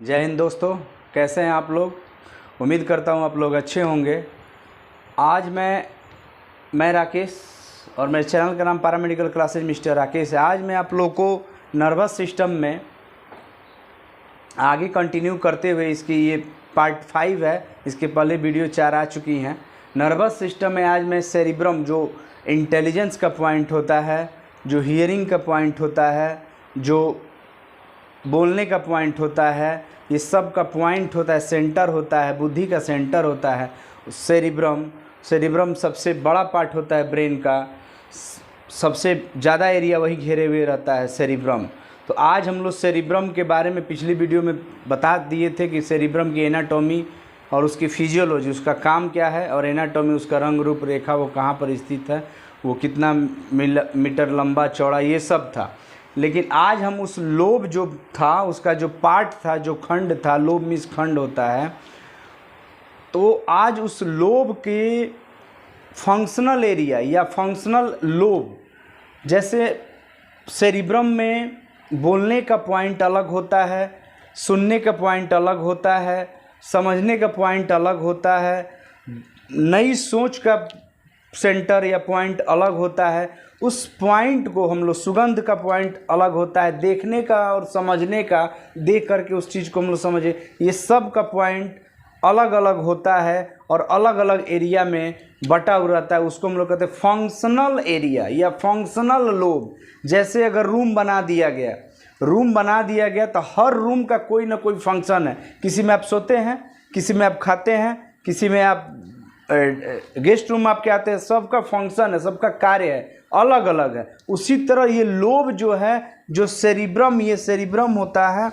जय हिंद दोस्तों, कैसे हैं आप लोग। उम्मीद करता हूं आप लोग अच्छे होंगे। आज मैं राकेश और मेरे चैनल का नाम पैरामेडिकल क्लासेज मिस्टर राकेश है। आज मैं आप लोग को नर्वस सिस्टम में आगे कंटिन्यू करते हुए इसकी ये पार्ट 5 है। इसके पहले वीडियो 4 आ चुकी हैं। नर्वस सिस्टम में आज मैं सेरिब्रम, जो इंटेलिजेंस का पॉइंट होता है, जो हियरिंग का पॉइंट होता है, जो बोलने का पॉइंट होता है, ये सब का पॉइंट होता है, सेंटर होता है, बुद्धि का सेंटर होता है सेरिब्रम सबसे बड़ा पार्ट होता है ब्रेन का। सबसे ज़्यादा एरिया वही घेरे हुए रहता है सेरिब्रम। तो आज हम लोग सेरिब्रम के बारे में पिछली वीडियो में बता दिए थे कि सेरिब्रम की एनाटॉमी और उसकी फिजियोलॉजी, उसका काम क्या है, और एनाटॉमी उसका रंग रूप रेखा, वो कहाँ पर स्थित है, वो कितना मीटर लंबा चौड़ा, ये सब था। लेकिन आज हम उस लोब जो था, उसका जो पार्ट था, जो खंड था, लोब मीन्स खंड होता है, तो आज उस लोब के फंक्शनल एरिया या फंक्शनल लोब, जैसे सेरिब्रम में बोलने का पॉइंट अलग होता है, सुनने का पॉइंट अलग होता है, समझने का पॉइंट अलग होता है, नई सोच का सेंटर या पॉइंट अलग होता है, उस पॉइंट को हम लोग, सुगंध का पॉइंट अलग होता है, देखने का और समझने का, देख करके उस चीज़ को हम लोग समझे, ये सब का पॉइंट अलग अलग होता है और अलग अलग एरिया में बटा हुआ रहता है। उसको हम लोग कहते हैं फंक्शनल एरिया या फंक्शनल लोब। जैसे अगर रूम बना दिया गया तो हर रूम का कोई ना कोई फंक्शन है। किसी में आप सोते हैं, किसी में आप खाते हैं, किसी में आप गेस्ट रूम आपके आते हैं, सबका फंक्शन है, सबका कार्य है, अलग अलग है। उसी तरह ये लोब जो है, जो सेरिब्रम, ये सेरिब्रम होता है,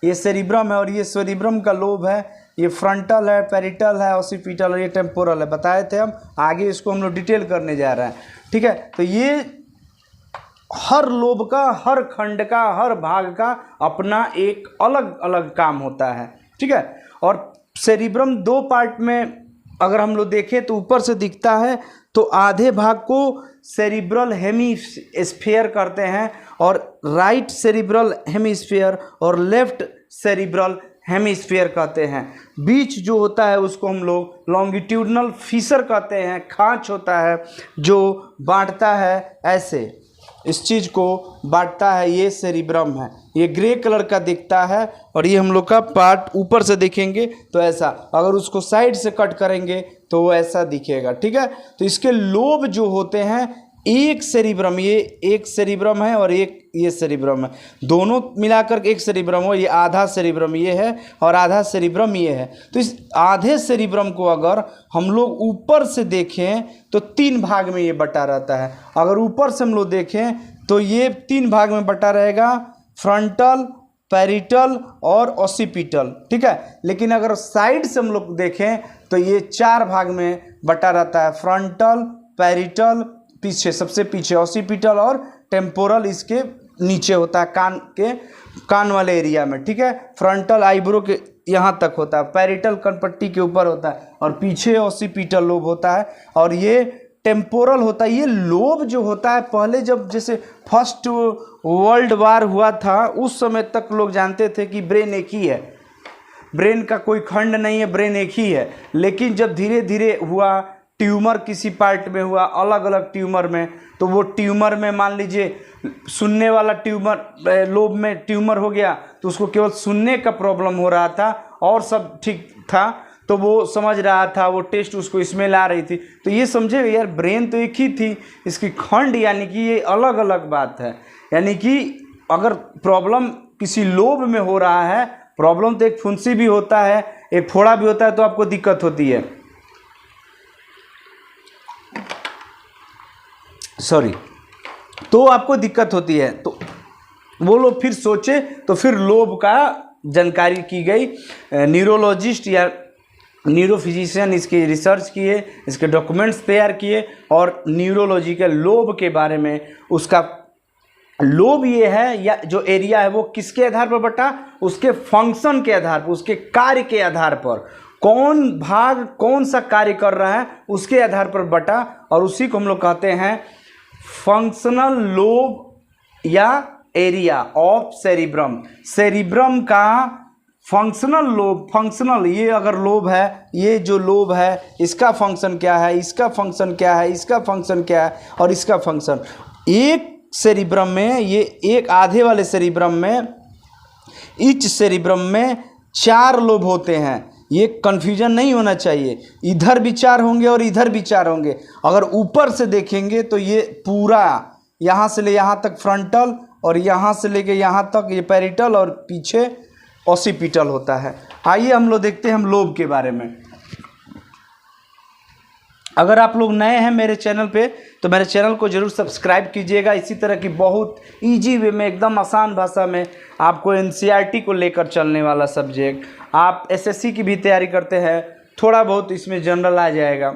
ये सेरिब्रम है, और ये सेरिब्रम का लोब है, ये फ्रंटल है, पेरिटल है, ऑसिपिटल और ये टेम्पोरल है। बताए थे हम, आगे इसको हम लोग डिटेल करने जा रहे हैं, ठीक है। तो ये हर लोब का, हर खंड का, हर भाग का अपना एक अलग अलग काम होता है, ठीक है। और सेरिब्रम दो पार्ट में अगर हम लोग देखें तो ऊपर से दिखता है, तो आधे भाग को सेरिब्रल हेमीस्फीयर करते हैं, और राइट सेरिब्रल हेमीस्फीयर और लेफ्ट सेरिब्रल हेमीस्फीयर कहते हैं। बीच जो होता है उसको हम लोग लॉन्गिट्यूडनल फीसर कहते हैं, खांच होता है जो बांटता है, ऐसे इस चीज़ को बांटता है, ये सेरिब्रम है। ये ग्रे कलर का दिखता है, और ये हम लोग का पार्ट ऊपर से देखेंगे तो ऐसा, अगर उसको साइड से कट करेंगे तो वो ऐसा दिखेगा, ठीक है। तो इसके लोब जो होते हैं, एक सेरिब्रम, ये एक सेरिब्रम है और एक ये सेरिब्रम है, दोनों मिलाकर एक सेरिब्रम हो। ये आधा सेरिब्रम ये है और आधा सेरिब्रम ये है। तो इस आधे सेरिब्रम को अगर हम लोग ऊपर से देखें तो 3 भाग में ये बटा रहता है। अगर ऊपर से हम लोग देखें तो ये 3 भाग में बटा रहेगा, फ्रंटल, पेरिटल और ऑसिपिटल, ठीक है। लेकिन अगर साइड से हम लोग देखें तो ये 4 भाग में बटा रहता है, फ्रंटल, पेरिटल, पीछे सबसे पीछे ऑसिपिटल, और टेम्पोरल इसके नीचे होता है, कान वाले एरिया में, ठीक है। फ्रंटल आईब्रो के यहाँ तक होता है, पेरिटल कनपट्टी के ऊपर होता है, और पीछे ऑसिपिटल लोब होता है, और ये टेम्पोरल होता है। ये लोब जो होता है, पहले जब जैसे फर्स्ट वर्ल्ड वार हुआ था उस समय तक लोग जानते थे कि ब्रेन एक ही है, ब्रेन का कोई खंड नहीं है, ब्रेन एक ही है। लेकिन जब धीरे धीरे हुआ, ट्यूमर किसी पार्ट में हुआ, अलग अलग ट्यूमर में, तो वो ट्यूमर में मान लीजिए सुनने वाला ट्यूमर, लोब में ट्यूमर हो गया, तो उसको केवल सुनने का प्रॉब्लम हो रहा था और सब ठीक था, तो वो समझ रहा था, वो टेस्ट उसको स्मेल आ रही थी। तो ये समझे यार, ब्रेन तो एक ही थी, इसकी खंड यानी कि ये अलग अलग बात है। यानी कि अगर प्रॉब्लम किसी लोब में हो रहा है, प्रॉब्लम तो एक फुंसी भी होता है, एक फोड़ा भी होता है, तो आपको दिक्कत होती है, तो आपको दिक्कत होती है। तो वो लोग फिर सोचे, तो फिर लोब का जानकारी की गई, न्यूरोलॉजिस्ट या न्यूरोफिजिशियन इसकी रिसर्च किए, इसके डॉक्यूमेंट्स तैयार किए, और न्यूरोलॉजी के लोब के बारे में, उसका लोब ये है या जो एरिया है वो किसके आधार पर बटा, उसके फंक्शन के आधार पर, उसके कार्य के आधार पर, कौन भाग कौन सा कार्य कर रहा है उसके आधार पर बटा, और उसी को हम लोग कहते हैं फंक्शनल लोब या एरिया ऑफ सेरिब्रम। सेरिब्रम का फंक्शनल लोब, फंक्शनल ये अगर लोब है, ये जो लोब है इसका फंक्शन क्या है, इसका फंक्शन क्या है, इसका फंक्शन क्या है और इसका फंक्शन। एक सेरिब्रम में, ये एक आधे वाले सेरिब्रम में, ईच सेरिब्रम में 4 लोब होते हैं। ये कन्फ्यूजन नहीं होना चाहिए, इधर भी 4 होंगे और इधर भी 4 होंगे। अगर ऊपर से देखेंगे तो ये पूरा यहाँ से ले यहाँ तक फ्रंटल और यहाँ से लेके यहाँ तक ये पैरिटल और पीछे ऑसिपिटल होता है। आइए हम लोग देखते हैं हम लोब के बारे में। अगर आप लोग नए हैं मेरे चैनल पे तो मेरे चैनल को जरूर सब्सक्राइब कीजिएगा। इसी तरह की बहुत इजी वे में, एकदम आसान भाषा में आपको एनसीईआरटी को लेकर चलने वाला सब्जेक्ट, आप एसएससी की भी तैयारी करते हैं, थोड़ा बहुत इसमें जनरल आ जाएगा,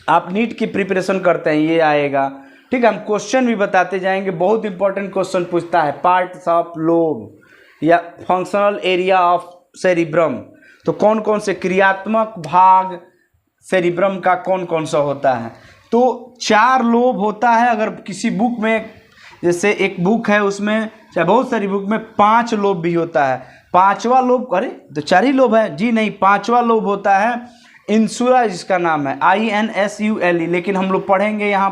आप नीट की प्रिपरेशन करते हैं ये आएगा, ठीक है। हम क्वेश्चन भी बताते जाएंगे, बहुत इंपॉर्टेंट क्वेश्चन पूछता है, पार्ट्स ऑफ लोब या फंक्शनल एरिया ऑफ सेरिब्रम। तो कौन कौन से क्रियात्मक भाग सेरिब्रम का कौन कौन सा होता है। तो 4 लोब होता है। अगर किसी बुक में, जैसे एक बुक है उसमें, चाहे बहुत सारी बुक में 5 लोब भी होता है। 5वां लोब, अरे तो 4 ही लोब है जी, नहीं 5वां लोब होता है इंसुला, जिसका नाम है INSULE, लेकिन हम लोग पढ़ेंगे यहाँ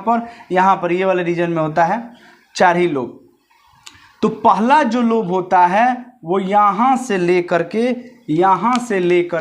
पर ये वाले रीजन में होता है 4 ही लोब। तो पहला जो लोब होता है वो यहाँ से लेकर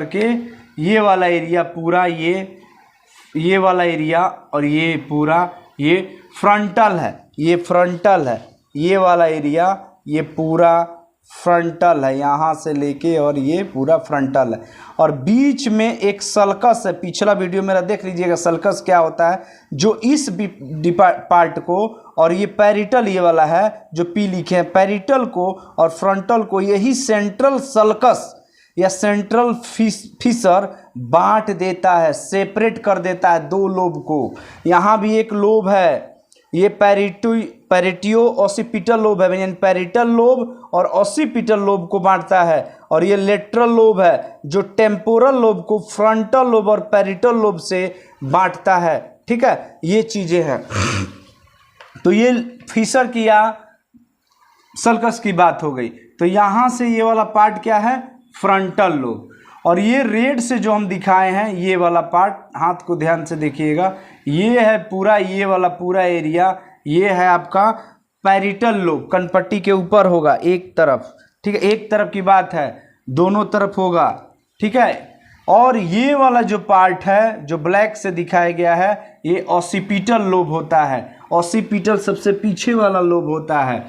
के ये वाला एरिया पूरा, ये वाला एरिया और ये पूरा, ये फ्रंटल है, ये फ्रंटल है, ये वाला एरिया ये पूरा फ्रंटल है, यहाँ से लेके और ये पूरा फ्रंटल है। और बीच में एक सल्कस है, पिछला वीडियो मेरा देख लीजिएगा, सल्कस क्या होता है, जो इस पार्ट को और ये पैरिटल ये वाला है जो पी लिखे हैं, पैरिटल को और फ्रंटल को, यही सेंट्रल सल्कस या सेंट्रल फिशर बांट देता है, सेपरेट कर देता है 2 लोब को। यहाँ भी एक लोब है, ये पैरिटियो ऑसिपिटल लोब है, यानी पैरिटल लोब और ऑसिपिटल लोब को बांटता है। और ये लेटरल लोब है जो टेम्पोरल लोब को फ्रंटल लोब और पैरिटल लोब से बांटता है, ठीक है। ये चीज़ें हैं। तो ये फिशर की या सल्कस की बात हो गई। तो यहाँ से ये वाला पार्ट क्या है, फ्रंटल लोब। और ये रेड से जो हम दिखाए हैं ये वाला पार्ट, हाथ को ध्यान से देखिएगा, ये है पूरा, ये वाला पूरा एरिया, ये है आपका पैरिटल लोब। कनपट्टी के ऊपर होगा एक तरफ, ठीक है, एक तरफ की बात है, दोनों तरफ होगा, ठीक है। और ये वाला जो पार्ट है जो ब्लैक से दिखाया गया है, ये ऑसिपिटल लोब होता है। ऑसिपिटल सबसे पीछे वाला लोब होता है।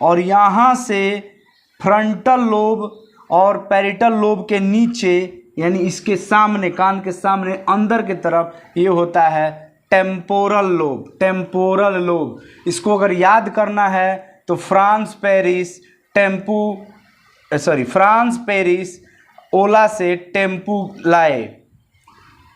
और यहाँ से फ्रंटल लोब और पैरिटल लोब के नीचे, यानी इसके सामने, कान के सामने अंदर के तरफ, ये होता है टेम्पोरल लोब। टेम्पोरल लोब, इसको अगर याद करना है तो फ्रांस पेरिस ओला से टेम्पू लाए।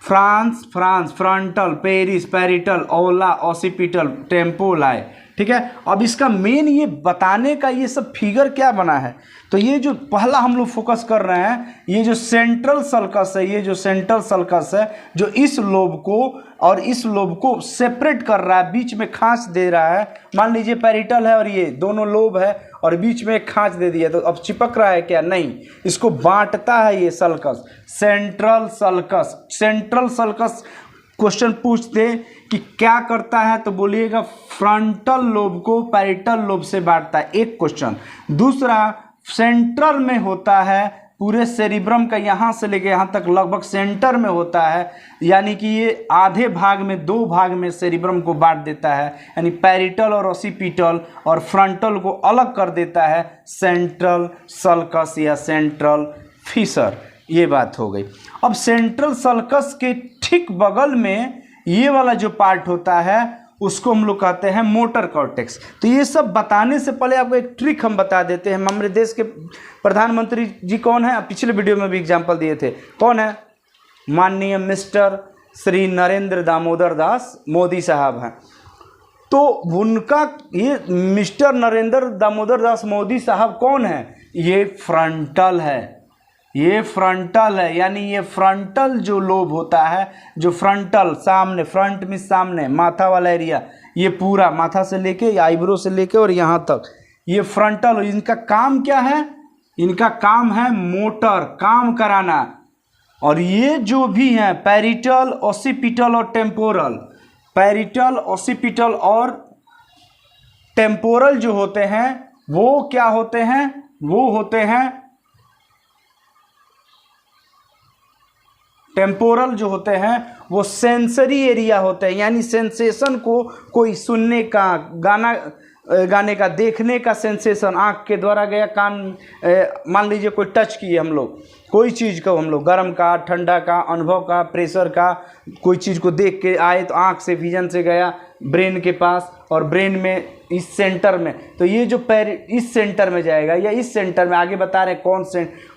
फ्रांस फ्रंटल, पेरिस पैरिटल, ओला ऑसिपिटल, टेम्पो लाए, ठीक है। अब इसका मेन ये बताने का ये सब फिगर क्या बना है, तो ये जो पहला हम लोग फोकस कर रहे हैं, ये जो सेंट्रल सल्कस है, ये जो सेंट्रल सल्कस है जो इस लोब को और इस लोब को सेपरेट कर रहा है, बीच में खांच दे रहा है। मान लीजिए पैरिटल है और ये दोनों लोब है और बीच में एक खांच दे दिया, तो अब चिपक रहा है क्या, नहीं, इसको बांटता है ये sulcus, central sulcus. Central sulcus question पूछते कि क्या करता है तो बोलिएगा फ्रंटल लोब को पैरिटल लोब से बांटता है, एक क्वेश्चन। दूसरा, सेंट्रल में होता है, पूरे सेरिब्रम का यहाँ से लेके यहाँ तक लगभग सेंटर में होता है, यानी कि ये आधे भाग में, 2 भाग में सेरिब्रम को बांट देता है, यानी पैरिटल और ऑसिपिटल और फ्रंटल को अलग कर देता है सेंट्रल सल्कस या सेंट्रल फिशर। ये बात हो गई। अब सेंट्रल सल्कस के ठीक बगल में ये वाला जो पार्ट होता है उसको हम लोग कहते हैं मोटर कॉर्टेक्स। तो ये सब बताने से पहले आपको एक ट्रिक हम बता देते हैं। हमारे देश के प्रधानमंत्री जी कौन है, पिछले वीडियो में भी एग्जांपल दिए थे, कौन है, माननीय मिस्टर श्री नरेंद्र दामोदर दास मोदी साहब हैं। तो उनका ये मिस्टर नरेंद्र दामोदर दास मोदी साहब कौन है, ये फ्रंटल है, ये फ्रंटल है, यानी ये फ्रंटल जो लोब होता है, जो फ्रंटल सामने, फ्रंट में सामने माथा वाला एरिया, ये पूरा माथा से लेके आईब्रो से लेके और यहाँ तक ये फ्रंटल, इनका काम क्या है? इनका काम है मोटर काम कराना। और ये जो भी हैं पैरिटल, ऑसिपिटल और टेम्पोरल, पैरिटल, ऑसिपिटल और टेम्पोरल जो होते हैं वो क्या होते हैं? वो होते हैं टेम्पोरल जो होते हैं वो सेंसरी एरिया होते हैं, यानी सेंसेशन को, कोई सुनने का, गाने का, देखने का सेंसेशन आँख के द्वारा गया, कान, मान लीजिए कोई टच किए हम लोग कोई चीज़ को, हम लोग गर्म का, ठंडा का, अनुभव का, प्रेशर का, कोई चीज़ को देख के आए तो आँख से, विजन से गया ब्रेन के पास, और ब्रेन में इस सेंटर में, तो ये जो इस सेंटर में जाएगा या इस सेंटर में, आगे बता रहे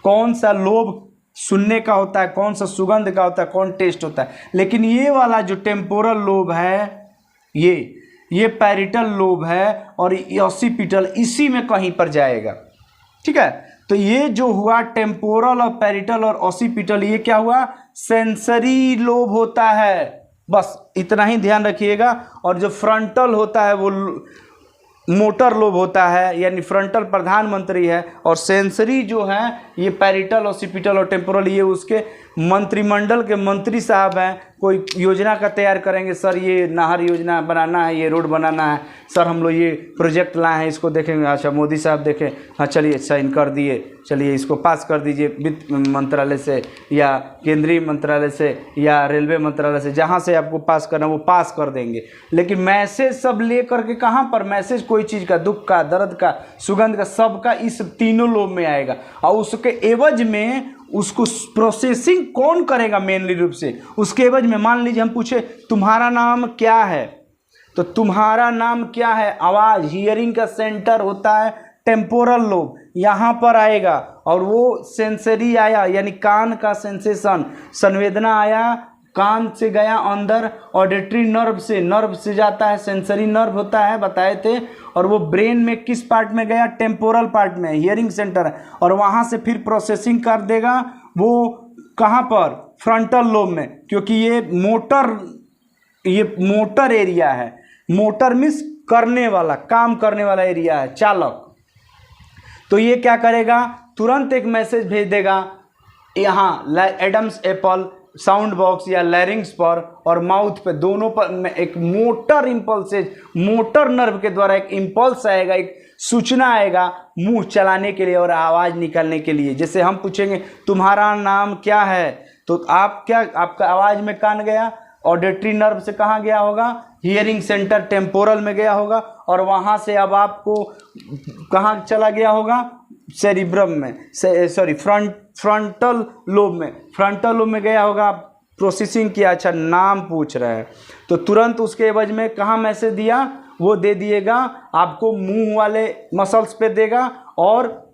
कौन सा लोब सुनने का होता है, कौन सा सुगंध का होता है, कौन टेस्ट होता है। लेकिन ये वाला जो टेम्पोरल लोब है, ये पैरिटल लोब है, और ऑसिपिटल इसी में कहीं पर जाएगा। ठीक है, तो ये जो हुआ टेम्पोरल और पैरिटल और ऑसिपिटल, ये क्या हुआ? सेंसरी लोब होता है। बस इतना ही ध्यान रखिएगा। और जो फ्रंटल होता है वो मोटर लोब होता है, यानी फ्रंटल प्रधानमंत्री है, और सेंसरी जो है ये पैरिटल, ऑसिपिटल और टेम्पोरल, ये उसके मंत्रिमंडल के मंत्री साहब हैं। कोई योजना का तैयार करेंगे, सर ये नहर योजना बनाना है, ये रोड बनाना है, सर हम लोग ये प्रोजेक्ट लाए हैं, इसको देखेंगे, अच्छा मोदी साहब देखें, हाँ चलिए साइन कर दिए, चलिए इसको पास कर दीजिए वित्त मंत्रालय से या केंद्रीय मंत्रालय से या रेलवे मंत्रालय से, जहाँ से आपको पास करना वो पास कर देंगे। लेकिन मैसेज सब ले करके कहाँ पर? मैसेज कोई चीज़ का, दुख का, दर्द का, सुगंध का, सबका इस तीनों लोब में आएगा। और उसके एवज में उसको प्रोसेसिंग कौन करेगा? मेनली रूप से उसके एवज में मान लीजिए हम पूछे तुम्हारा नाम क्या है, तो तुम्हारा नाम क्या है, आवाज़, हियरिंग का सेंटर होता है टेम्पोरल लोब, यहाँ पर आएगा। और वो सेंसरी आया, यानी कान का सेंसेशन, संवेदना आया, कान से गया अंदर, ऑडिटरी नर्व से जाता है, सेंसरी नर्व होता है, बताए थे, और वो ब्रेन में किस पार्ट में गया? टेम्पोरल पार्ट में, हियरिंग सेंटर है, और वहाँ से फिर प्रोसेसिंग कर देगा वो कहाँ पर? फ्रंटल लोब में, क्योंकि ये मोटर एरिया है। मोटर मीन्स करने वाला, काम करने वाला एरिया है, चालक। तो ये क्या करेगा? तुरंत एक मैसेज भेज देगा यहाँ एडम्स एप्पल साउंड बॉक्स या लैरिंग्स पर और माउथ पे, दोनों पर एक मोटर इंपल्सेज, मोटर नर्व के द्वारा एक इंपल्स आएगा, एक सूचना आएगा मुंह चलाने के लिए और आवाज़ निकालने के लिए। जैसे हम पूछेंगे तुम्हारा नाम क्या है, तो आप क्या, आपका आवाज़ में कान गया, ऑडिटरी नर्व से कहाँ गया होगा? हियरिंग सेंटर टेम्पोरल में गया होगा, और वहाँ से अब आपको कहाँ चला गया होगा? सेरिब्रम में, सॉरी फ्रंटल लोब में, फ्रंटल लोब में गया होगा, प्रोसेसिंग किया, अच्छा नाम पूछ रहा है, तो तुरंत उसके एवज में कहाँ मैसेज दिया? वो दे दिएगा आपको मुंह वाले मसल्स पे देगा, और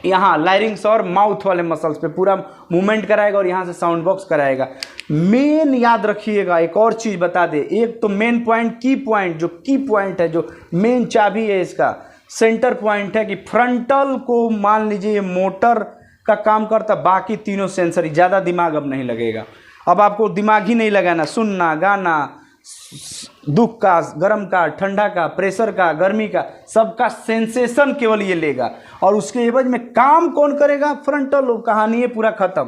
यहाँ लायरिंग्स और माउथ वाले मसल्स पे पूरा मूवमेंट कराएगा, और यहाँ से साउंड बॉक्स कराएगा। मेन याद रखिएगा, एक और चीज़ बता दे, एक तो मेन पॉइंट, की पॉइंट, जो की पॉइंट है, जो मेन चाबी है इसका, सेंटर पॉइंट है कि फ्रंटल को मान लीजिए मोटर का काम करता, बाकी तीनों सेंसरी, ज़्यादा दिमाग अब नहीं लगेगा। अब आपको दिमाग ही नहीं लगाना, सुनना, गाना, दुख का, गर्म का, ठंडा का, प्रेशर का, गर्मी का, सबका सेंसेशन केवल ये लेगा, और उसके एवज में काम कौन करेगा? Frontal lobe. कहानी है पूरा खत्म,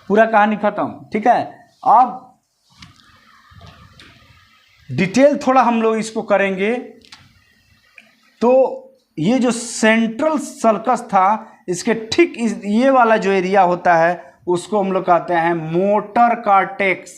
पूरा कहानी खत्म। ठीक है, अब डिटेल थोड़ा हम लोग इसको करेंगे। तो ये जो सेंट्रल सर्कस था, इसके ठीक ये वाला जो एरिया होता है उसको हम लोग कहते हैं मोटर कॉर्टेक्स।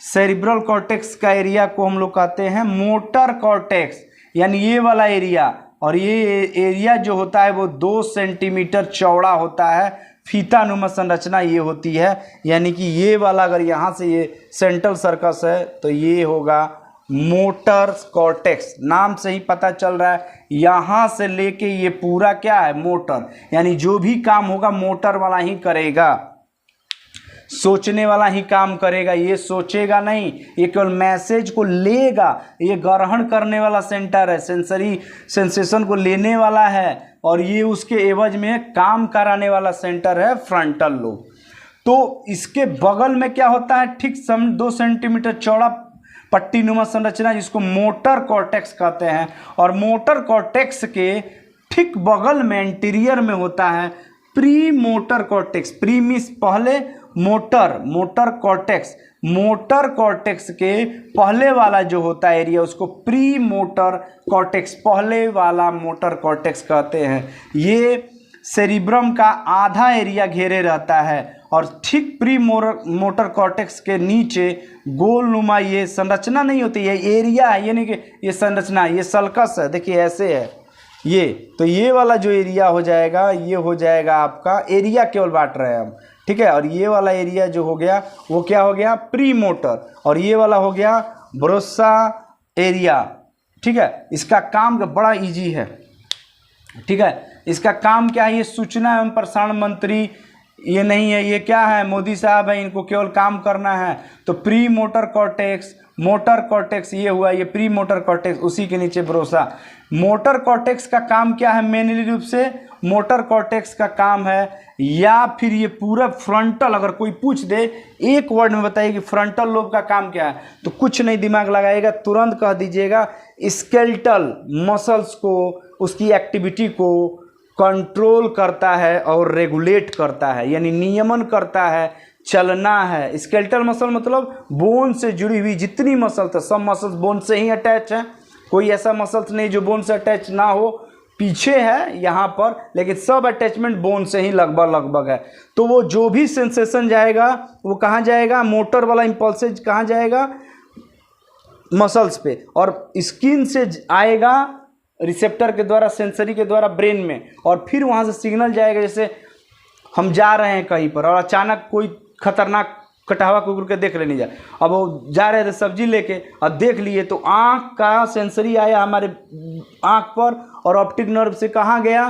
सेरिब्रल कॉर्टेक्स का एरिया को हम लोग कहते हैं मोटर कॉर्टेक्स, यानी ये वाला एरिया। और ये एरिया जो होता है वो 2 सेंटीमीटर चौड़ा होता है, फीतानुमा संरचना ये होती है, यानी कि ये वाला अगर यहाँ से ये सेंट्रल सर्कस है तो ये होगा मोटर कॉर्टेक्स। नाम से ही पता चल रहा है, यहाँ से लेके ये पूरा क्या है? मोटर, यानी जो भी काम होगा मोटर वाला ही करेगा, सोचने वाला ही काम करेगा। ये सोचेगा नहीं, ये केवल मैसेज को लेगा। ये ग्रहण करने वाला सेंटर है, सेंसरी सेंसेशन को लेने वाला है, और ये उसके एवज में काम कराने वाला सेंटर है फ्रंटल लोब। तो इसके बगल में क्या होता है? ठीक 2 सेंटीमीटर चौड़ा पट्टीनुमा संरचना जिसको मोटर कॉर्टेक्स कहते हैं। और मोटर कॉर्टेक्स के ठीक बगल में एंटीरियर में होता है pre motor cortex. Pre means पहले, मोटर कॉर्टेक्स। मोटर कॉर्टेक्स के पहले वाला जो होता है एरिया उसको प्री मोटर कॉर्टेक्स, पहले वाला मोटर कॉर्टेक्स कहते हैं। ये सेरिब्रम का आधा एरिया घेरे रहता है और ठीक प्री मोटर कॉर्टेक्स के नीचे गोलनुमा ये संरचना नहीं होती, ये एरिया है, ये नहीं कि ये संरचना, ये सल्कस है, देखिए ऐसे है ये। तो ये वाला जो एरिया हो जाएगा ये हो जाएगा आपका, एरिया केवल बांट रहे हैं हम, ठीक है। और ये वाला एरिया जो हो गया वो क्या हो गया, प्री मोटर, और ये वाला हो गया ब्रोसा एरिया, ठीक है। इसका काम बड़ा इजी है, ठीक है। इसका काम क्या है, ये सूचना एवं प्रसारण मंत्री ये नहीं है, ये क्या है, मोदी साहब है, इनको केवल काम करना है। तो pre motor cortex, motor cortex ये हुआ, ये प्री मोटर कॉर्टेक्स, उसी के नीचे ब्रोसा। मोटर कॉर्टेक्स का काम क्या है, मेनली रूप से मोटर कॉर्टेक्स का काम है, या फिर ये पूरा फ्रंटल, अगर कोई पूछ दे एक वर्ड में बताइए कि फ्रंटल लोब का काम क्या है, तो कुछ नहीं दिमाग लगाएगा, तुरंत कह दीजिएगा स्केलेटल मसल्स को, उसकी एक्टिविटी को कंट्रोल करता है और रेगुलेट करता है, यानी नियमन करता है, चलना है। स्केलेटल मसल मतलब बोन से जुड़ी हुई जितनी मसल्स है, सब मसल्स बोन से ही अटैच है, कोई ऐसा मसल्स नहीं जो बोन से अटैच ना हो, पीछे है यहाँ पर, लेकिन सब अटैचमेंट बोन से ही लगभग है। तो वो जो भी सेंसेशन जाएगा वो कहाँ जाएगा, मोटर वाला इम्पल्सेज कहाँ जाएगा, मसल्स पे, और स्किन से आएगा रिसेप्टर के द्वारा, सेंसरी के द्वारा ब्रेन में, और फिर वहाँ से सिग्नल जाएगा। जैसे हम जा रहे हैं कहीं पर और अचानक कोई खतरनाक कटावा कुकुर के देख लेने जाए, अब वो जा रहे थे सब्जी लेके, अब देख लिए तो आँख का सेंसरी आया हमारे आँख पर, और ऑप्टिक नर्व से कहाँ गया,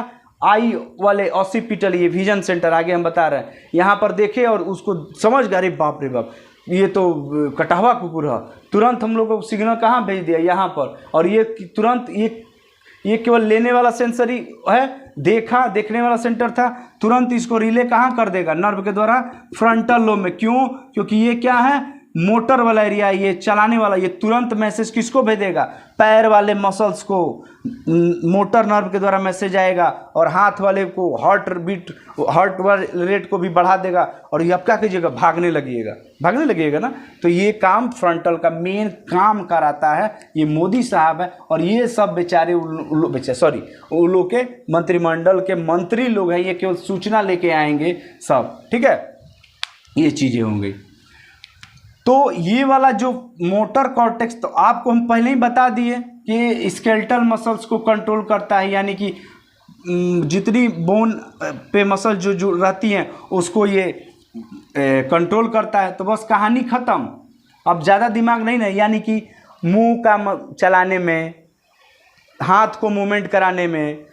आई वाले ऑसिपिटल, ये विजन सेंटर आगे हम बता रहे हैं, यहाँ पर देखे और उसको समझ गए, अरे बाप रे बाप ये तो कटावा कुकुर है, तुरंत हम लोग को सिग्नल कहाँ भेज दिया, यहाँ पर। और ये तुरंत ये केवल लेने वाला सेंसरी है, देखने वाला सेंटर था, तुरंत इसको रिले कहाँ कर देगा, नर्व के द्वारा फ्रंटल लोब में। क्यों, क्योंकि ये क्या है, मोटर वाला एरिया, ये चलाने वाला, ये तुरंत मैसेज किसको भेजेगा, पैर वाले मसल्स को, मोटर नर्व के द्वारा मैसेज आएगा, और हाथ वाले को हार्ट रेट को भी बढ़ा देगा, और ये आप क्या कीजिएगा, भागने लगिएगा ना। तो ये काम फ्रंटल का मेन काम कराता है ये मोदी साहब है, और ये सब बेचारे उन लोग के मंत्रिमंडल के मंत्री लोग हैं, ये केवल सूचना लेके आएंगे सब, ठीक है, ये चीज़ें होंगी। तो ये वाला जो मोटर कॉर्टेक्स, तो आपको हम पहले ही बता दिए कि स्केलेटल मसल्स को कंट्रोल करता है, यानी कि जितनी बोन पे मसल जो रहती हैं उसको ये कंट्रोल करता है। तो बस कहानी ख़त्म, अब ज़्यादा दिमाग नहीं ना, यानी कि मुंह का चलाने में, हाथ को मूवमेंट कराने में,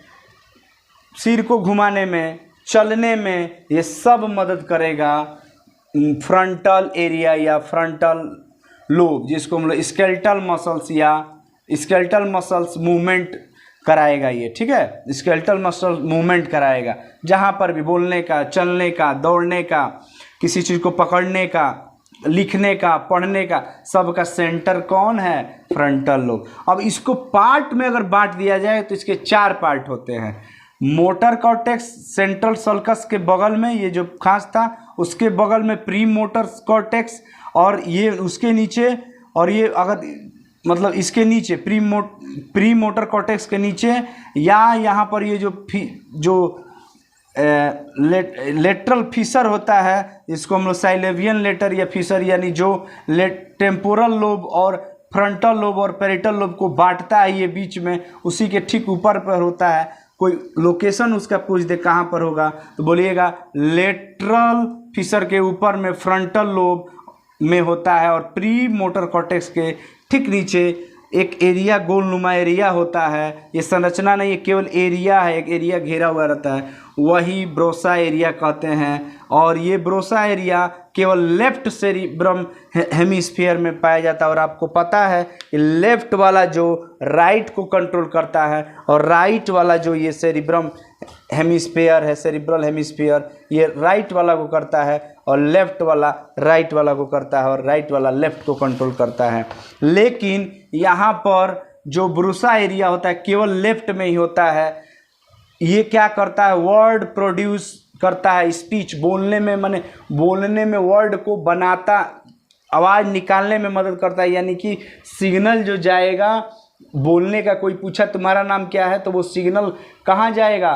सिर को घुमाने में, चलने में, ये सब मदद करेगा फ्रंटल एरिया या फ्रंटल लोब, जिसको हम लोग स्केलेटल मसल्स या स्केलेटल मसल्स मूवमेंट कराएगा ये, ठीक है। स्केलेटल मसल मूवमेंट कराएगा, जहाँ पर भी बोलने का, चलने का, दौड़ने का, किसी चीज़ को पकड़ने का, लिखने का, पढ़ने का, सब का सेंटर कौन है, फ्रंटल लोब। अब इसको पार्ट में अगर बांट दिया जाए तो इसके 4 पार्ट होते हैं। मोटर कॉर्टेक्स सेंट्रल सल्कस के बगल में, ये जो खास था उसके बगल में प्री मोटर कॉर्टेक्स, और ये उसके नीचे, और ये अगर मतलब इसके नीचे प्री मोटर कॉर्टेक्स के नीचे, या यहाँ पर ये जो लेटरल फिशर होता है, इसको हम लोग साइलेवियन लेटर या फिशर, यानी जो टेम्पोरल लोब और फ्रंटल लोब और पेरिटल लोब को बांटता है ये बीच में, उसी के ठीक ऊपर पर होता है। कोई लोकेशन उसका पूछ दे कहाँ पर होगा तो बोलिएगा लेटरल फिशर के ऊपर में फ्रंटल लोब में होता है, और प्री मोटर कॉर्टेक्स के ठीक नीचे एक एरिया, गोलनुमा एरिया होता है। ये संरचना नहीं, ये केवल एरिया है, एक एरिया घेरा हुआ रहता है, वही ब्रोसा एरिया कहते हैं। और ये ब्रोसा एरिया केवल लेफ्ट सेरिब्रम हेमिस्फीयर में पाया जाता है। और आपको पता है कि लेफ्ट वाला जो राइट को कंट्रोल करता है और राइट वाला जो ये सेरिब्रम हेमिस्फीयर है, सेरिब्रल हेमिस्फीयर, ये राइट वाला को करता है और लेफ्ट वाला राइट वाला को करता है और राइट वाला लेफ्ट को कंट्रोल करता है। लेकिन यहाँ पर जो ब्रोसा एरिया होता है केवल लेफ्ट में ही होता है। ये क्या करता है, वर्ड प्रोड्यूस करता है, स्पीच बोलने में, माने बोलने में वर्ड को बनाता, आवाज़ निकालने में मदद करता है। यानी कि सिग्नल जो जाएगा बोलने का, कोई पूछा तुम्हारा नाम क्या है तो वो सिग्नल कहाँ जाएगा,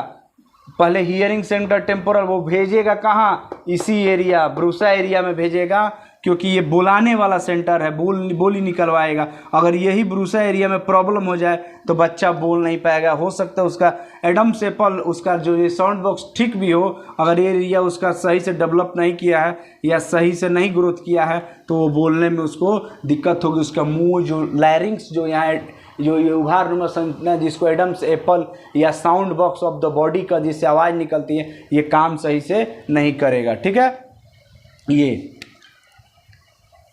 पहले हियरिंग सेंटर टेम्पोरल, वो भेजेगा कहाँ, इसी एरिया ब्रोसा एरिया में भेजेगा, क्योंकि ये बुलाने वाला सेंटर है, बोली निकलवाएगा। अगर यही ब्रोसा एरिया में प्रॉब्लम हो जाए तो बच्चा बोल नहीं पाएगा। हो सकता है उसका एडम्स एप्पल, उसका जो ये साउंड बॉक्स ठीक भी हो, अगर ये एरिया उसका सही से डेवलप नहीं किया है या सही से नहीं ग्रोथ किया है तो वो बोलने में उसको दिक्कत होगी। उसका मुंह जो लैरिंग्स जो यहाँ जो ये उभार नुमा संरचना जिसको एडम्स एप्पल या sound box of the body का जिससे आवाज़ निकलती है, ये काम सही से नहीं करेगा। ठीक है, ये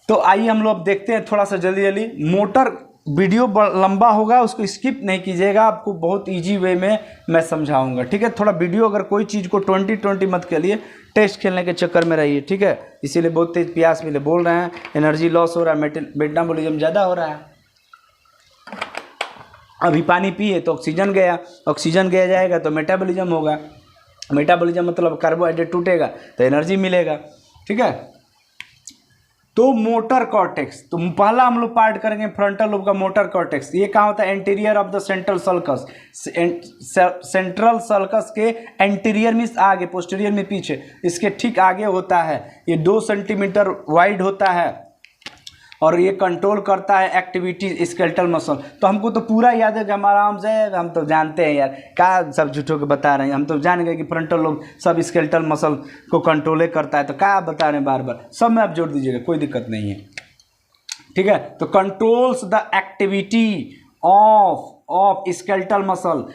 तो आइए हम लोग देखते हैं थोड़ा सा जल्दी जल्दी। मोटर वीडियो लंबा होगा, उसको स्किप नहीं कीजिएगा, आपको बहुत इजी वे में मैं समझाऊंगा। ठीक है, थोड़ा वीडियो अगर कोई चीज़ को 20-20 मत के लिए, टेस्ट खेलने के चक्कर में रहिए। ठीक है, इसीलिए बहुत तेज प्यास मिले बोल रहे हैं, एनर्जी लॉस हो रहा है, मेटाबॉलिज्म ज़्यादा हो रहा है। अभी पानी पिए तो ऑक्सीजन गया, ऑक्सीजन गया जाएगा तो मेटाबॉलिज्म होगा, मेटाबॉलिज्म मतलब कार्बोहाइड्रेट टूटेगा तो एनर्जी मिलेगा। ठीक है, तो मोटर कॉर्टेक्स, तो पहला हम लोग पार्ट करेंगे फ्रंटल लोब का मोटर कॉर्टेक्स। ये कहाँ होता है, anterior of the central sulcus, central sulcus के एंटीरियर में आगे, पोस्टीरियर में पीछे, इसके ठीक आगे होता है। ये 2 सेंटीमीटर वाइड होता है और ये कंट्रोल करता है एक्टिविटी स्केलेटल मसल। तो हमको तो पूरा याद है कि हम आराम से, हम तो जानते हैं यार, क्या सब झूठों के बता रहे हैं, हम तो जान गए कि फ्रंटल लोब सब स्केलेटल मसल को कंट्रोल करता है, तो क्या बता रहे हैं बार बार, सब में आप जोड़ दीजिएगा, कोई दिक्कत नहीं है। ठीक है, तो controls the activity of skeletal muscle,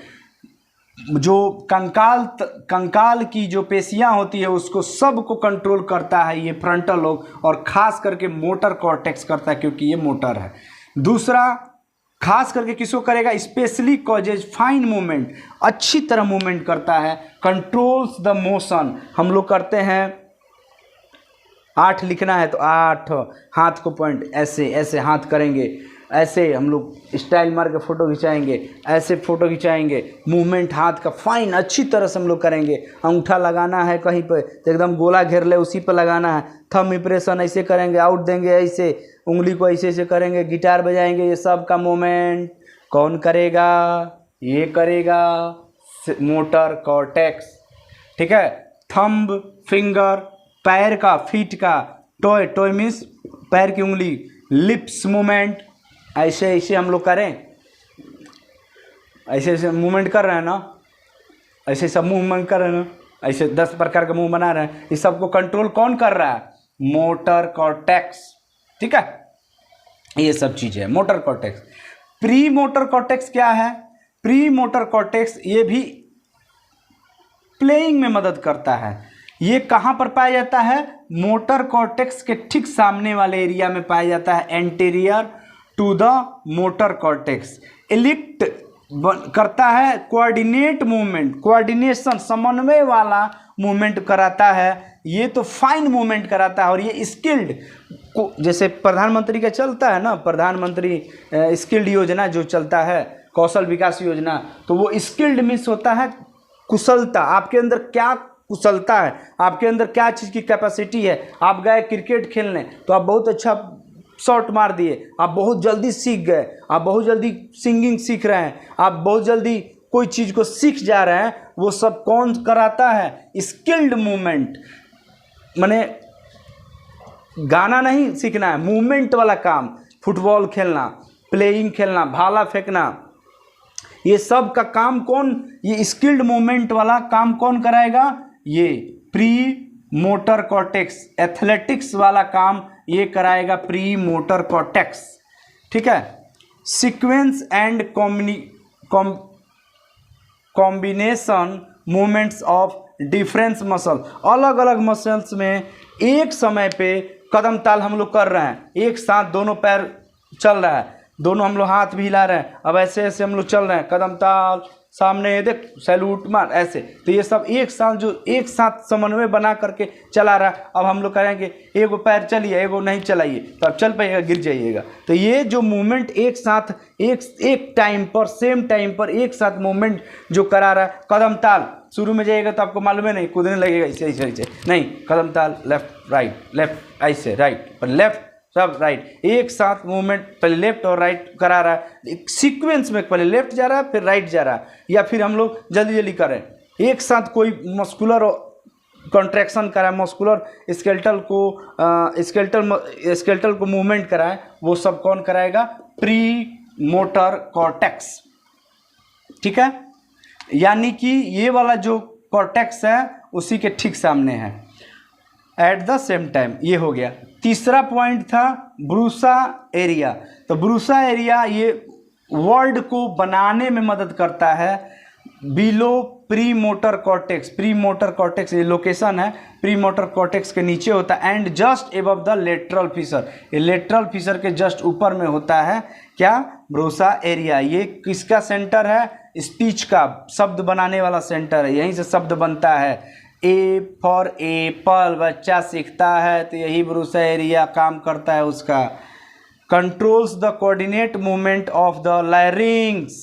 जो कंकाल की जो पेशियां होती है उसको सब को कंट्रोल करता है ये फ्रंटल लोब, और खास करके मोटर कॉर्टेक्स करता है क्योंकि ये मोटर है। दूसरा खास करके किसको करेगा, स्पेशली कॉजेज फाइन मूवमेंट, अच्छी तरह मूवमेंट करता है, कंट्रोल्स द मोशन। हम लोग करते हैं 8 लिखना है तो 8, हाथ को पॉइंट ऐसे ऐसे हाथ करेंगे, ऐसे हम लोग स्टाइल मार के फ़ोटो खिंचाएंगे, ऐसे फ़ोटो खिंचाएंगे, मूवमेंट हाथ का फाइन अच्छी तरह से हम लोग करेंगे। अंगूठा लगाना है कहीं पे तो एकदम गोला घेर ले उसी पर लगाना है, थंब इंप्रेशन ऐसे करेंगे, आउट देंगे ऐसे, उंगली को ऐसे ऐसे करेंगे, गिटार बजाएंगे, ये सब का मूवमेंट कौन करेगा, ये करेगा मोटर कॉर्टेक्स। ठीक है, थंब फिंगर, पैर का, फीट का, टॉय मीन्स पैर की उंगली, लिप्स मूवमेंट, ऐसे ऐसे हम लोग करें, ऐसे ऐसे मूवमेंट कर रहे हैं ना, ऐसे सब मूवमेंट कर रहे हैं ना, ऐसे 10 प्रकार का मुंह बना रहे हैं, इस सबको कंट्रोल कौन कर रहा है, मोटर कॉर्टेक्स। ठीक है, ये सब चीज़ें है motor cortex. Pre motor cortex क्या है, प्री मोटर कॉर्टेक्स ये भी प्लेइंग में मदद करता है। ये कहाँ पर पाया जाता है, मोटर कॉर्टेक्स के ठीक सामने वाले एरिया में पाया जाता है, anterior to the motor cortex. Elicit करता है कोऑर्डिनेट मूवमेंट, कोऑर्डिनेशन समन्वय वाला मूवमेंट कराता है, ये तो फाइन मूवमेंट कराता है। और ये स्किल्ड को, जैसे प्रधानमंत्री का चलता है ना, प्रधानमंत्री स्किल्ड योजना जो चलता है, कौशल विकास योजना, तो वो स्किल्ड मीन्स होता है कुशलता, आपके अंदर क्या कुशलता है, आपके अंदर क्या चीज़ की कैपेसिटी है। आप गए क्रिकेट खेलने तो आप बहुत अच्छा शॉट मार दिए, आप बहुत जल्दी सीख गए, आप बहुत जल्दी सिंगिंग सीख रहे हैं, आप बहुत जल्दी कोई चीज़ को सीख जा रहे हैं, वो सब कौन कराता है, स्किल्ड मूवमेंट। माने गाना नहीं सीखना है, मूवमेंट वाला काम, फुटबॉल खेलना, प्लेइंग खेलना, भाला फेंकना, ये सब का काम कौन, ये स्किल्ड मूवमेंट वाला काम कौन कराएगा, ये प्री मोटर कॉर्टेक्स। एथलेटिक्स वाला काम ये कराएगा प्री मोटर कॉर्टेक्स। ठीक है, sequence and combination movements of difference muscle, अलग अलग मसल्स में एक समय पे कदम ताल हम लोग कर रहे हैं, एक साथ दोनों पैर चल रहा है, दोनों हम लोग हाथ भी हिला रहे हैं, अब ऐसे ऐसे हम लोग चल रहे हैं, कदम ताल, सामने देख, सैल्यूट मार, ऐसे। तो ये सब एक साथ जो एक साथ समन्वय बना करके चला रहा है। अब हम लोग करेंगे एगो पैर चलिए, एगो नहीं चलाइए, तो अब चल पाइएगा, गिर जाइएगा। तो ये जो मूवमेंट एक साथ एक टाइम पर, सेम टाइम पर एक साथ मूवमेंट जो करा रहा है, कदम ताल, शुरू में जाइएगा तो आपको मालूम है नहीं, कूदने लगेगा ऐसे ऐसे ऐसे, नहीं, कदम ताल, लेफ्ट राइट ऐसे, राइट पर लेफ्ट, सब राइट, एक साथ मूवमेंट, पहले लेफ्ट और राइट करा रहा है, एक सीक्वेंस में, पहले लेफ्ट जा रहा है फिर राइट जा रहा है, या फिर हम लोग जल्दी जल्दी करें, एक साथ कोई मस्कुलर कॉन्ट्रैक्शन कराए, मस्कुलर स्केलेटल को मूवमेंट कराए, वो सब कौन कराएगा? Pre motor cortex. ठीक है, यानी कि ये वाला जो कॉर्टेक्स है उसी के ठीक सामने है। एट द सेम टाइम, ये हो गया। तीसरा पॉइंट था ब्रूसा एरिया। तो ब्रूसा एरिया ये वर्ड को बनाने में मदद करता है below pre motor cortex. Pre motor cortex ये लोकेशन है, प्री मोटर कॉर्टेक्स के नीचे होता है, and just above the lateral fissure. ये लेटरल फिशर के जस्ट ऊपर में होता है क्या? Broca's area. ये किसका सेंटर है? स्पीच का, शब्द बनाने वाला सेंटर है, यहीं से शब्द बनता है। ए फॉर एप्पल, बच्चा सीखता है तो यही ब्रूसा एरिया काम करता है उसका। Controls the coordinate movement of the larynx,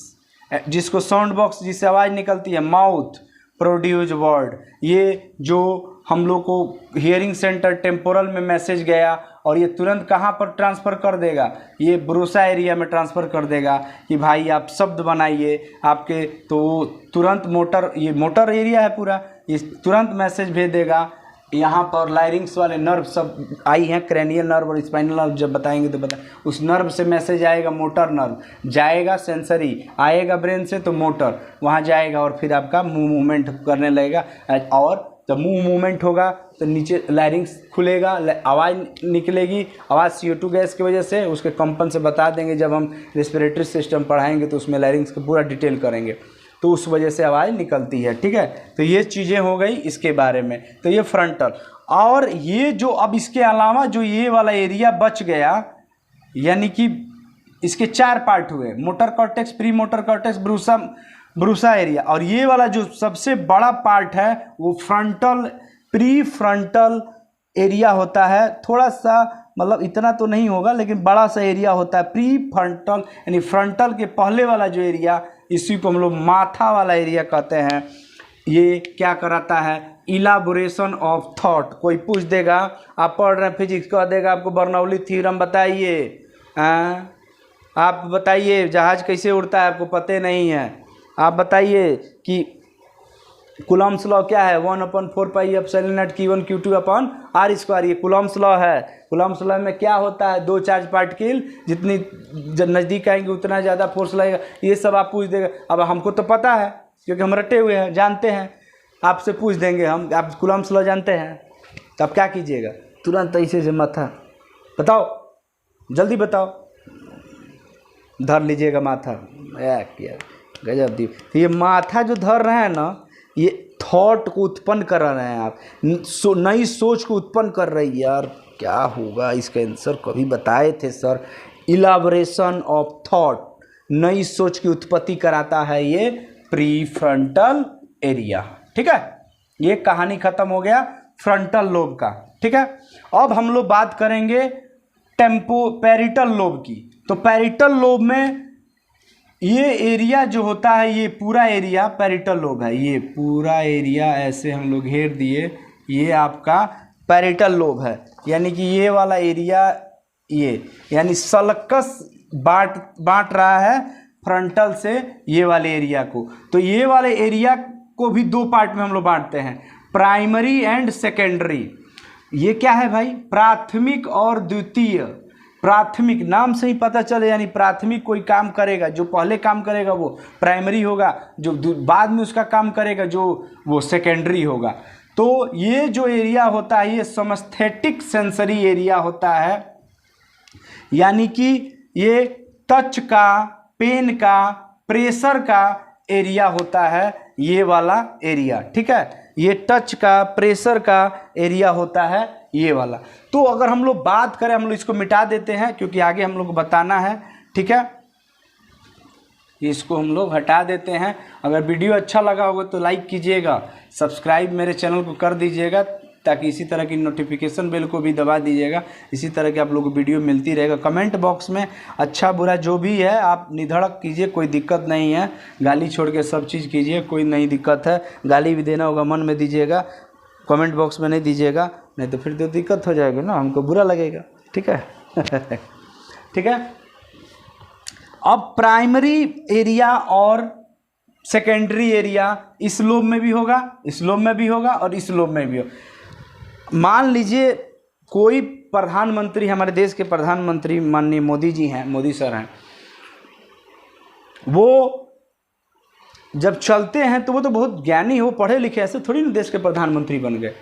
जिसको साउंड बॉक्स, जिससे आवाज़ निकलती है, माउथ प्रोड्यूस वर्ड। ये जो हम लोग को हियरिंग सेंटर टेम्पोरल में मैसेज गया और ये तुरंत कहाँ पर ट्रांसफ़र कर देगा? ये ब्रूसा एरिया में ट्रांसफ़र कर देगा कि भाई आप शब्द बनाइए आपके, तो तुरंत मोटर, ये मोटर एरिया है पूरा, ये तुरंत मैसेज भेज देगा। यहाँ पर लायरिंग्स वाले नर्व सब आई हैं, क्रेनियल नर्व और स्पाइनल नर्व, जब बताएंगे तो उस नर्व से मैसेज आएगा, मोटर नर्व जाएगा, सेंसरी आएगा ब्रेन से तो मोटर वहाँ जाएगा और फिर आपका मुंह मूवमेंट करने लगेगा। और जब मुंह मूवमेंट होगा तो नीचे लायरिंग्स खुलेगा, आवाज़ निकलेगी। आवाज़ CO2 गैस की वजह से, उसके कंपन से बता देंगे जब हम रेस्पिरेटरी सिस्टम पढ़ाएंगे तो उसमें लायरिंग्स का पूरा डिटेल करेंगे, तो उस वजह से आवाज़ निकलती है। ठीक है, तो ये चीज़ें हो गई इसके बारे में। तो ये फ्रंटल, और ये जो अब इसके अलावा जो ये वाला एरिया बच गया, यानी कि इसके 4 पार्ट हुए, motor cortex, pre motor cortex, Broca's area, और ये वाला जो सबसे बड़ा पार्ट है वो फ्रंटल, प्री फ्रंटल एरिया होता है। थोड़ा सा मतलब इतना तो नहीं होगा लेकिन बड़ा सा एरिया होता है प्री फ्रंटल, यानी फ्रंटल के पहले वाला जो एरिया, इसी को हम लोग माथा वाला एरिया कहते हैं। ये क्या कराता है? इलाबोरेशन ऑफ थॉट। कोई पूछ देगा, आप पढ़ रहे हैं फिजिक्स, कह देगा आपको बर्नौली थ्योरम बताइए, आप बताइए जहाज़ कैसे उड़ता है, आपको पता नहीं है, आप बताइए कि कूलम्ब्स लॉ क्या है, 1/4πε0 Q1 Q2/r²। ये कूलम्ब्स लॉ है। कूलम्ब्स लॉ में क्या होता है? 2 चार्ज पार्टिकल जितनी नज़दीक आएंगे उतना ज़्यादा फोर्स लगेगा। ये सब आप पूछ देगा। अब हमको तो पता है क्योंकि हम रटे हुए हैं, जानते हैं, आपसे पूछ देंगे हम, आप कूलम्ब्स लॉ जानते हैं, तो आप क्या कीजिएगा? तुरंत ऐसे से माथा, बताओ जल्दी बताओ, धर लीजिएगा माथा। यार गजब दी। ये माथा जो धर रहे हैं ना, ये थॉट को उत्पन्न कर रहे हैं आप, नई सोच को उत्पन्न कर रही है। यार क्या होगा इसका आंसर? कभी बताए थे सर, इलाबोरेशन ऑफ थॉट, नई सोच की उत्पत्ति कराता है ये प्री फ्रंटल एरिया। ठीक है, ये कहानी खत्म हो गया फ्रंटल लोब का। ठीक है, अब हम लोग बात करेंगे पेरिटल लोब की। तो पेरिटल लोब में ये एरिया जो होता है, ये पूरा एरिया पेरिटल लोब है। ये पूरा एरिया ऐसे हम लोग घेर दिए, ये आपका पेरिटल लोब है। यानी कि ये वाला एरिया, ये यानी सल्कस बांट रहा है फ्रंटल से ये वाले एरिया को। तो ये वाले एरिया को भी 2 पार्ट में हम लोग बांटते हैं, प्राइमरी एंड सेकेंडरी। ये क्या है भाई? प्राथमिक और द्वितीय। प्राथमिक नाम से ही पता चले, यानी प्राथमिक कोई काम करेगा, जो पहले काम करेगा वो प्राइमरी होगा, जो बाद में उसका काम करेगा जो वो सेकेंडरी होगा। तो ये जो एरिया होता है ये समस्थेटिक सेंसरी एरिया होता है, यानी कि ये टच का, पेन का, प्रेशर का एरिया होता है ये वाला एरिया, ठीक है। ये टच का, प्रेशर का एरिया होता है ये वाला। तो अगर हम लोग बात करें, हम लोग इसको मिटा देते हैं क्योंकि आगे हम लोग को बताना है, ठीक है। इसको हम लोग हटा देते हैं। अगर वीडियो अच्छा लगा होगा तो लाइक कीजिएगा, सब्सक्राइब मेरे चैनल को कर दीजिएगा, ताकि इसी तरह की नोटिफिकेशन बेल को भी दबा दीजिएगा। इसी तरह की आप लोगों को वीडियो मिलती रहेगा। कमेंट बॉक्स में अच्छा बुरा जो भी है आप निधड़क कीजिए, कोई दिक्कत नहीं है। गाली छोड़ के सब चीज़ कीजिए, कोई नहीं दिक्कत है। गाली भी देना होगा मन में दीजिएगा, कमेंट बॉक्स में नहीं दीजिएगा, नहीं तो फिर तो दिक्कत हो जाएगी ना, हमको बुरा लगेगा, ठीक है। ठीक है। अब प्राइमरी एरिया और सेकेंडरी एरिया इस लोब में भी होगा, इस लोब में भी होगा और इस लोब में भी होगा। मान लीजिए कोई प्रधानमंत्री, हमारे देश के प्रधानमंत्री माननीय मोदी जी हैं, मोदी सर हैं, वो जब चलते हैं तो वो तो बहुत ज्ञानी हो, पढ़े लिखे, ऐसे थोड़ी ना देश के प्रधानमंत्री बन गए।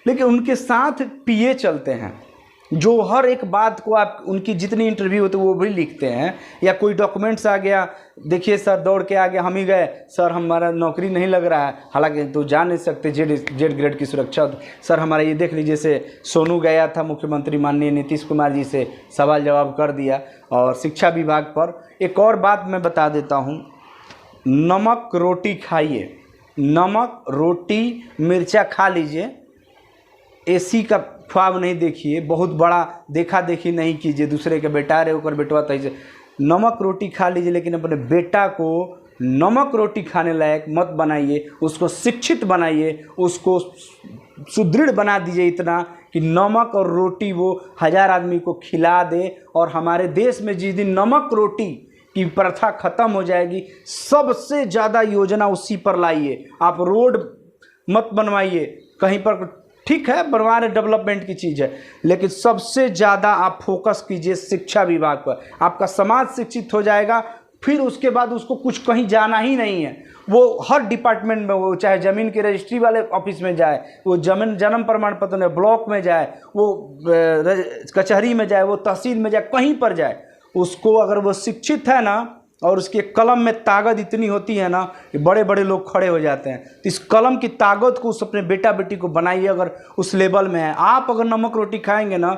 लेकिन उनके साथ पीए चलते हैं जो हर एक बात को, आप उनकी जितनी इंटरव्यू होती है वो भी लिखते हैं। या कोई डॉक्यूमेंट्स आ गया, देखिए सर दौड़ के आ गया, हम ही गए सर, हमारा नौकरी नहीं लग रहा है, हालांकि तो जा नहीं सकते, जेड ग्रेड की सुरक्षा, सर हमारा ये देख लीजिए। जैसे सोनू गया था मुख्यमंत्री माननीय नीतीश कुमार जी से, सवाल जवाब कर दिया। और शिक्षा विभाग पर एक और बात मैं बता देता हूँ, नमक रोटी खाइए, नमक रोटी मिर्चा खा लीजिए, एसी का ख्वाब नहीं देखिए, बहुत बड़ा देखा देखी नहीं कीजिए, दूसरे के बेटा रे ओकर बेटवा तैसे, नमक रोटी खा लीजिए, लेकिन अपने बेटा को नमक रोटी खाने लायक मत बनाइए, उसको शिक्षित बनाइए, उसको सुदृढ़ बना दीजिए इतना कि नमक और रोटी वो 1000 आदमी को खिला दे। और हमारे देश में जिस दिन नमक रोटी की प्रथा खत्म हो जाएगी, सबसे ज़्यादा योजना उसी पर लाइए। आप रोड मत बनवाइए कहीं पर, ठीक है बनवा रहे, डेवलपमेंट की चीज़ है, लेकिन सबसे ज़्यादा आप फोकस कीजिए शिक्षा विभाग पर। आपका समाज शिक्षित हो जाएगा, फिर उसके बाद उसको कुछ कहीं जाना ही नहीं है। वो हर डिपार्टमेंट में, वो चाहे ज़मीन के रजिस्ट्री वाले ऑफिस में जाए, वो जमीन जन्म प्रमाण पत्र में ब्लॉक में जाए, वो कचहरी में जाए, वो तहसील में जाए, कहीं पर जाए, उसको अगर वो शिक्षित है ना, और उसके कलम में ताकत इतनी होती है ना कि बड़े बड़े लोग खड़े हो जाते हैं। तो इस कलम की ताकत को उस अपने बेटा बेटी को बनाइए, अगर उस लेवल में है। आप अगर नमक रोटी खाएंगे ना,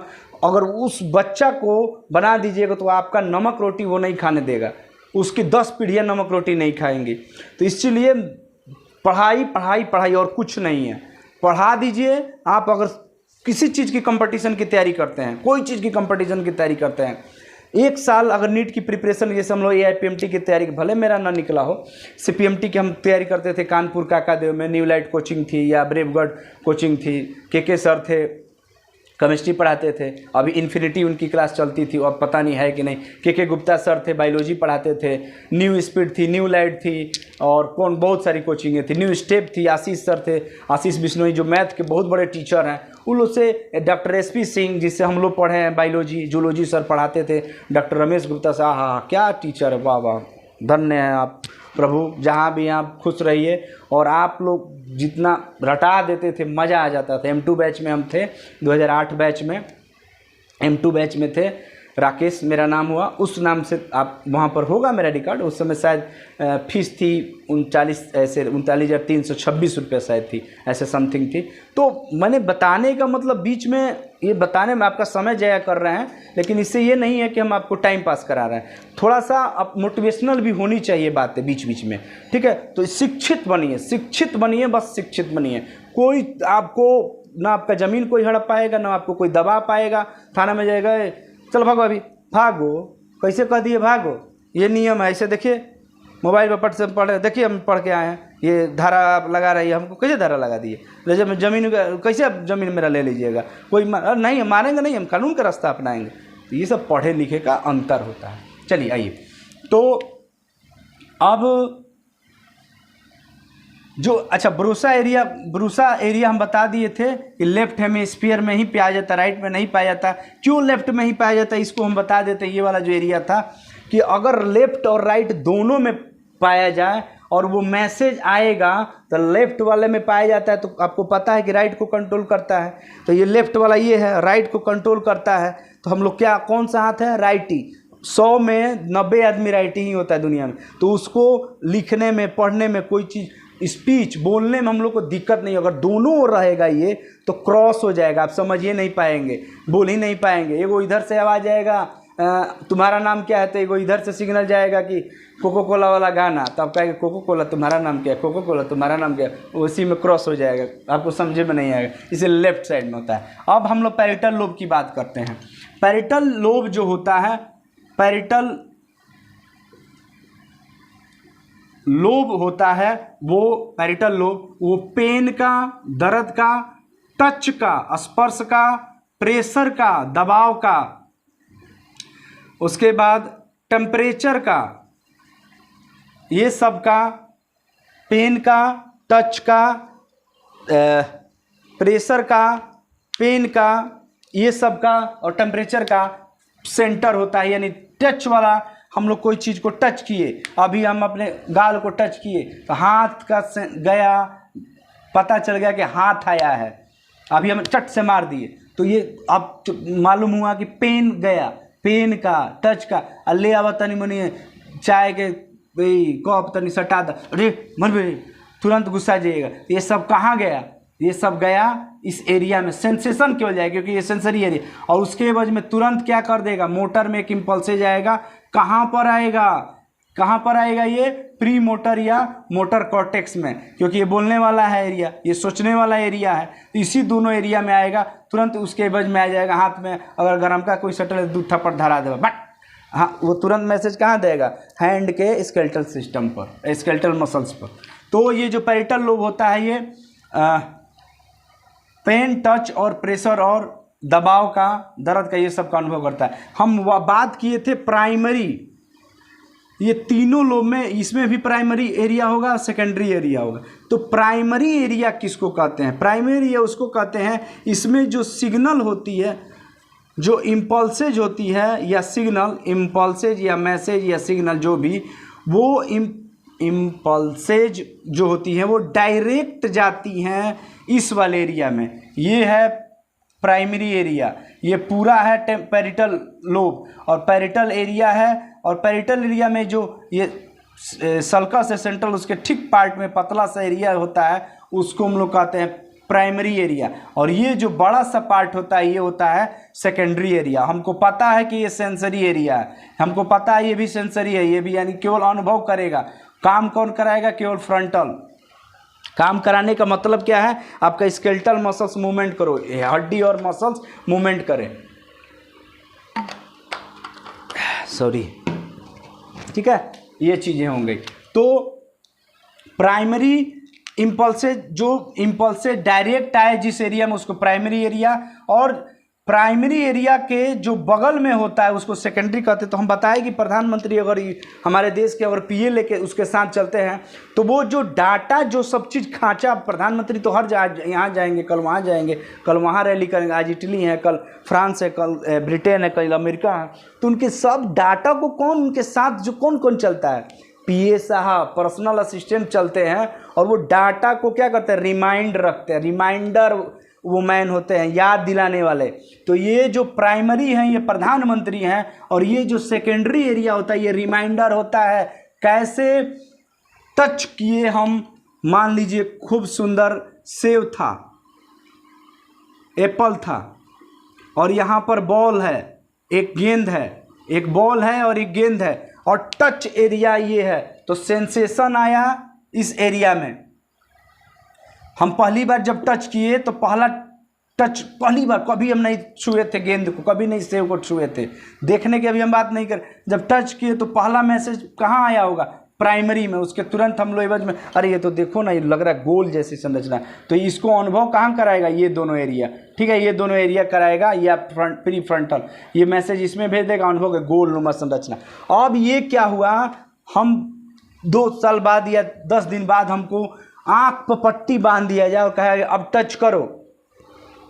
अगर उस बच्चा को बना दीजिएगा तो आपका नमक रोटी वो नहीं खाने देगा, उसकी 10 पीढ़ियाँ नमक रोटी नहीं खाएंगी। तो इसलिए पढ़ाई पढ़ाई पढ़ाई और कुछ नहीं है, पढ़ा दीजिए। आप अगर किसी चीज़ की कंपटीशन की तैयारी करते हैं, कोई चीज़ की कंपटीशन की तैयारी करते हैं, 1 साल अगर नीट की प्रिपरेशन, जैसे हम लोग AIPMT की तैयारी, भले मेरा ना निकला हो, CPMT की हम तैयारी करते थे कानपुर काकादेव में, न्यू लाइट कोचिंग थी या ब्रेवगढ़ कोचिंग थी, के सर थे केमिस्ट्री पढ़ाते थे, अभी इन्फिनिटी उनकी क्लास चलती थी, और पता नहीं है कि नहीं। के गुप्ता सर थे, बायोलॉजी पढ़ाते थे, न्यू स्पीड थी, न्यू लाइट थी, और कौन बहुत सारी कोचिंगें थी, न्यू स्टेप थी, आशीष सर थे, आशीष बिश्नोई जो मैथ के बहुत बड़े टीचर हैं। उन लोग से डॉक्टर SP सिंह जिससे हम लोग पढ़े हैं बायोलॉजी, जूलॉजी सर पढ़ाते थे, डॉक्टर रमेश गुप्ता साहब, हाँ क्या टीचर है, वाह वाह, धन्य हैं आप प्रभु, जहाँ भी आप खुश रहिए। और आप लोग जितना रटा देते थे, मज़ा आ जाता था। M2 बैच में हम थे, 2008 बैच में M2 बैच में थे, राकेश मेरा नाम हुआ, उस नाम से आप वहाँ पर होगा मेरा रिकॉर्ड। उस समय शायद फीस थी 39,326 रुपये शायद थी, ऐसे समथिंग थी। तो मैंने बताने का मतलब, बीच में ये बताने में आपका समय जाया कर रहे हैं, लेकिन इससे ये नहीं है कि हम आपको टाइम पास करा रहे हैं। थोड़ा सा अब मोटिवेशनल भी होनी चाहिए बातें बीच बीच में, ठीक है। तो शिक्षित बनिए, शिक्षित बनिए, बस शिक्षित बनिए। कोई आपको ना, आपका ज़मीन कोई हड़प पाएगा, ना आपको कोई दबा पाएगा। थाना में जाएगा, चल भागो, अभी भागो, कैसे कह दिए भागो, ये नियम है, ऐसे देखिए मोबाइल पर पट से पढ़, देखिए हम पढ़ के आए हैं, ये धारा आप लगा रही है, हमको कैसे धारा लगा दिए, जब ज़मीन कैसे आप ज़मीन मेरा ले लीजिएगा, कोई नहीं, मारेंगे नहीं, हम कानून का रास्ता अपनाएंगे। तो ये सब पढ़े लिखे का अंतर होता है। चलिए आइए, तो अब जो अच्छा ब्रूसा एरिया हम बता दिए थे कि लेफ्ट हेमिस्फीयर में ही पाया जाता, राइट में नहीं पाया जाता। क्यों लेफ्ट में ही पाया जाता, इसको हम बता देते। ये वाला जो एरिया था कि अगर लेफ्ट और राइट दोनों में पाया जाए और वो मैसेज आएगा तो लेफ्ट वाले में पाया जाता है, तो आपको पता है कि राइट को कंट्रोल करता है। तो ये लेफ्ट वाला ये है, राइट को कंट्रोल करता है। तो हम लोग क्या, कौन सा हाथ है, राइटी। 100 में 90 आदमी राइटिंग ही होता है दुनिया में, तो उसको लिखने में पढ़ने में कोई चीज़ स्पीच बोलने में हम लोग को दिक्कत नहीं। अगर दोनों ओर रहेगा ये तो क्रॉस हो जाएगा, आप समझ ही नहीं पाएंगे, बोल ही नहीं पाएंगे। एगो इधर से आवाज़ आएगा तुम्हारा नाम क्या है, तो एगो इधर से सिग्नल जाएगा कि कोको कोला वाला गाना, तो आप कहेंगे कोको कोला तुम्हारा नाम क्या है, कोको कोला तुम्हारा नाम क्या है, उसी में क्रॉस हो जाएगा, आपको समझे में नहीं आएगा, इसे लेफ्ट साइड में होता है। अब हम लोग पैरिटल लोब की बात करते हैं। पैरिटल लोब जो होता है, पैरिटल लोब होता है वो, पैरिटल लोब वो पेन का, दर्द का, टच का, स्पर्श का, प्रेशर का, दबाव का, उसके बाद टेम्परेचर का, ये सब का, पेन का, टच का, प्रेशर का, पेन का, ये सब का और टेम्परेचर का सेंटर होता है। यानी टच वाला, हम लोग कोई चीज़ को टच किए, अभी हम अपने गाल को टच किए तो हाथ का गया, पता चल गया कि हाथ आया है, अभी हम चट से मार दिए तो ये अब मालूम हुआ कि पेन गया, पेन का, टच का। अल्ले आवा तनी मनी चाय के भाई कप तनी सटा दा, अरे मर भाई तुरंत गुस्सा जाइएगा। ये सब कहाँ गया, ये सब गया इस एरिया में, सेंसेशन क्यों जाएगा, क्योंकि ये सेंसरी एरिया। और उसके एवज में तुरंत क्या कर देगा, मोटर में एक इम्पल्सेज आएगा, कहाँ पर आएगा, कहाँ पर आएगा, ये प्री मोटर या मोटर कॉर्टेक्स में, क्योंकि ये बोलने वाला है एरिया, ये सोचने वाला एरिया है, तो इसी दोनों एरिया में आएगा। तुरंत उसके एवज में आ जाएगा, हाथ में अगर गरम का कोई सटल दूध थप्पड़ धरा देगा, बट हाँ वो तुरंत मैसेज कहाँ देगा, हैंड के स्केलेटल सिस्टम पर, स्केलेटल मसल्स पर। तो ये जो पैरिटल लोब होता है ये पेन, टच और प्रेशर और दबाव का, दर्द का, ये सब का अनुभव करता है। हम बात किए थे प्राइमरी, ये तीनों लोब में, इसमें भी प्राइमरी एरिया होगा, सेकेंडरी एरिया होगा। तो प्राइमरी एरिया किसको कहते हैं, प्राइमरी एरिया उसको कहते हैं इसमें जो सिग्नल होती है, जो इम्पल्सेज होती है या सिग्नल, इम्पल्सेज या मैसेज या सिग्नल जो भी, वो इम्पल्सेज जो होती हैं वो डायरेक्ट जाती हैं इस वाले एरिया में। ये है प्राइमरी एरिया, ये पूरा है पैरिटल लोब और पैरिटल एरिया है। और पैरिटल एरिया में जो ये सल्कस से सेंट्रल उसके ठीक पार्ट में पतला सा एरिया होता है, उसको हम लोग कहते हैं प्राइमरी एरिया। और ये जो बड़ा सा पार्ट होता है ये होता है सेकेंडरी एरिया। हमको पता है कि ये सेंसरी एरिया है, हमको पता है ये भी सेंसरी है, ये भी यानी केवल अनुभव करेगा। काम कौन कराएगा, केवल फ्रंटल। काम कराने का मतलब क्या है, आपका स्केलेटल मसल्स मूवमेंट करो, हड्डी और मसल्स मूवमेंट करें, सॉरी, ठीक है, ये चीज़ें होंगी। तो प्राइमरी इम्पल्सेज, जो इम्पल्सेज डायरेक्ट आए जिस एरिया में, उसको प्राइमरी एरिया, और प्राइमरी एरिया के जो बगल में होता है उसको सेकेंडरी कहते हैं। तो हम बताएं कि प्रधानमंत्री अगर हमारे देश के अगर पीए लेके उसके साथ चलते हैं तो वो जो डाटा, जो सब चीज़ खांचा, प्रधानमंत्री तो हर यहाँ जाएंगे, कल वहाँ जाएंगे, कल वहाँ रैली करेंगे, आज इटली है, कल फ्रांस है, कल ब्रिटेन है, कल अमेरिका है, तो उनके सब डाटा को कौन, उनके साथ जो कौन कौन चलता है, पीए साहब, पर्सनल असिस्टेंट चलते हैं। और वो डाटा को क्या करते हैं, रिमाइंड रखते हैं, रिमाइंडर वो मैन होते हैं, याद दिलाने वाले। तो ये जो प्राइमरी हैं ये प्रधानमंत्री हैं, और ये जो सेकेंडरी एरिया होता है ये रिमाइंडर होता है। कैसे, टच किए हम, मान लीजिए खूब सुंदर सेव था, एप्पल था, और यहाँ पर बॉल है, एक गेंद है, एक बॉल है और एक गेंद है, और टच एरिया ये है, तो सेंसेशन आया इस एरिया में। हम पहली बार जब टच किए तो पहला टच, पहली बार कभी हम नहीं छुए थे गेंद को, कभी नहीं सेव को छुए थे, देखने की अभी हम बात नहीं कर, जब टच किए तो पहला मैसेज कहाँ आया होगा, प्राइमरी में। उसके तुरंत हम लोग एवज में, अरे ये तो देखो ना, ये लग रहा है गोल जैसी संरचना, तो इसको अनुभव कहाँ कराएगा, ये दोनों एरिया, ठीक है, ये दोनों एरिया कराएगा, या प्री फ्रंटल, ये मैसेज इसमें भेज देगा, अनुभव के गोल नुमा संरचना। अब ये क्या हुआ, हम 2 साल बाद या 10 दिन बाद हमको आँख पर पट्टी बांध दिया जाए और कहा अब टच करो,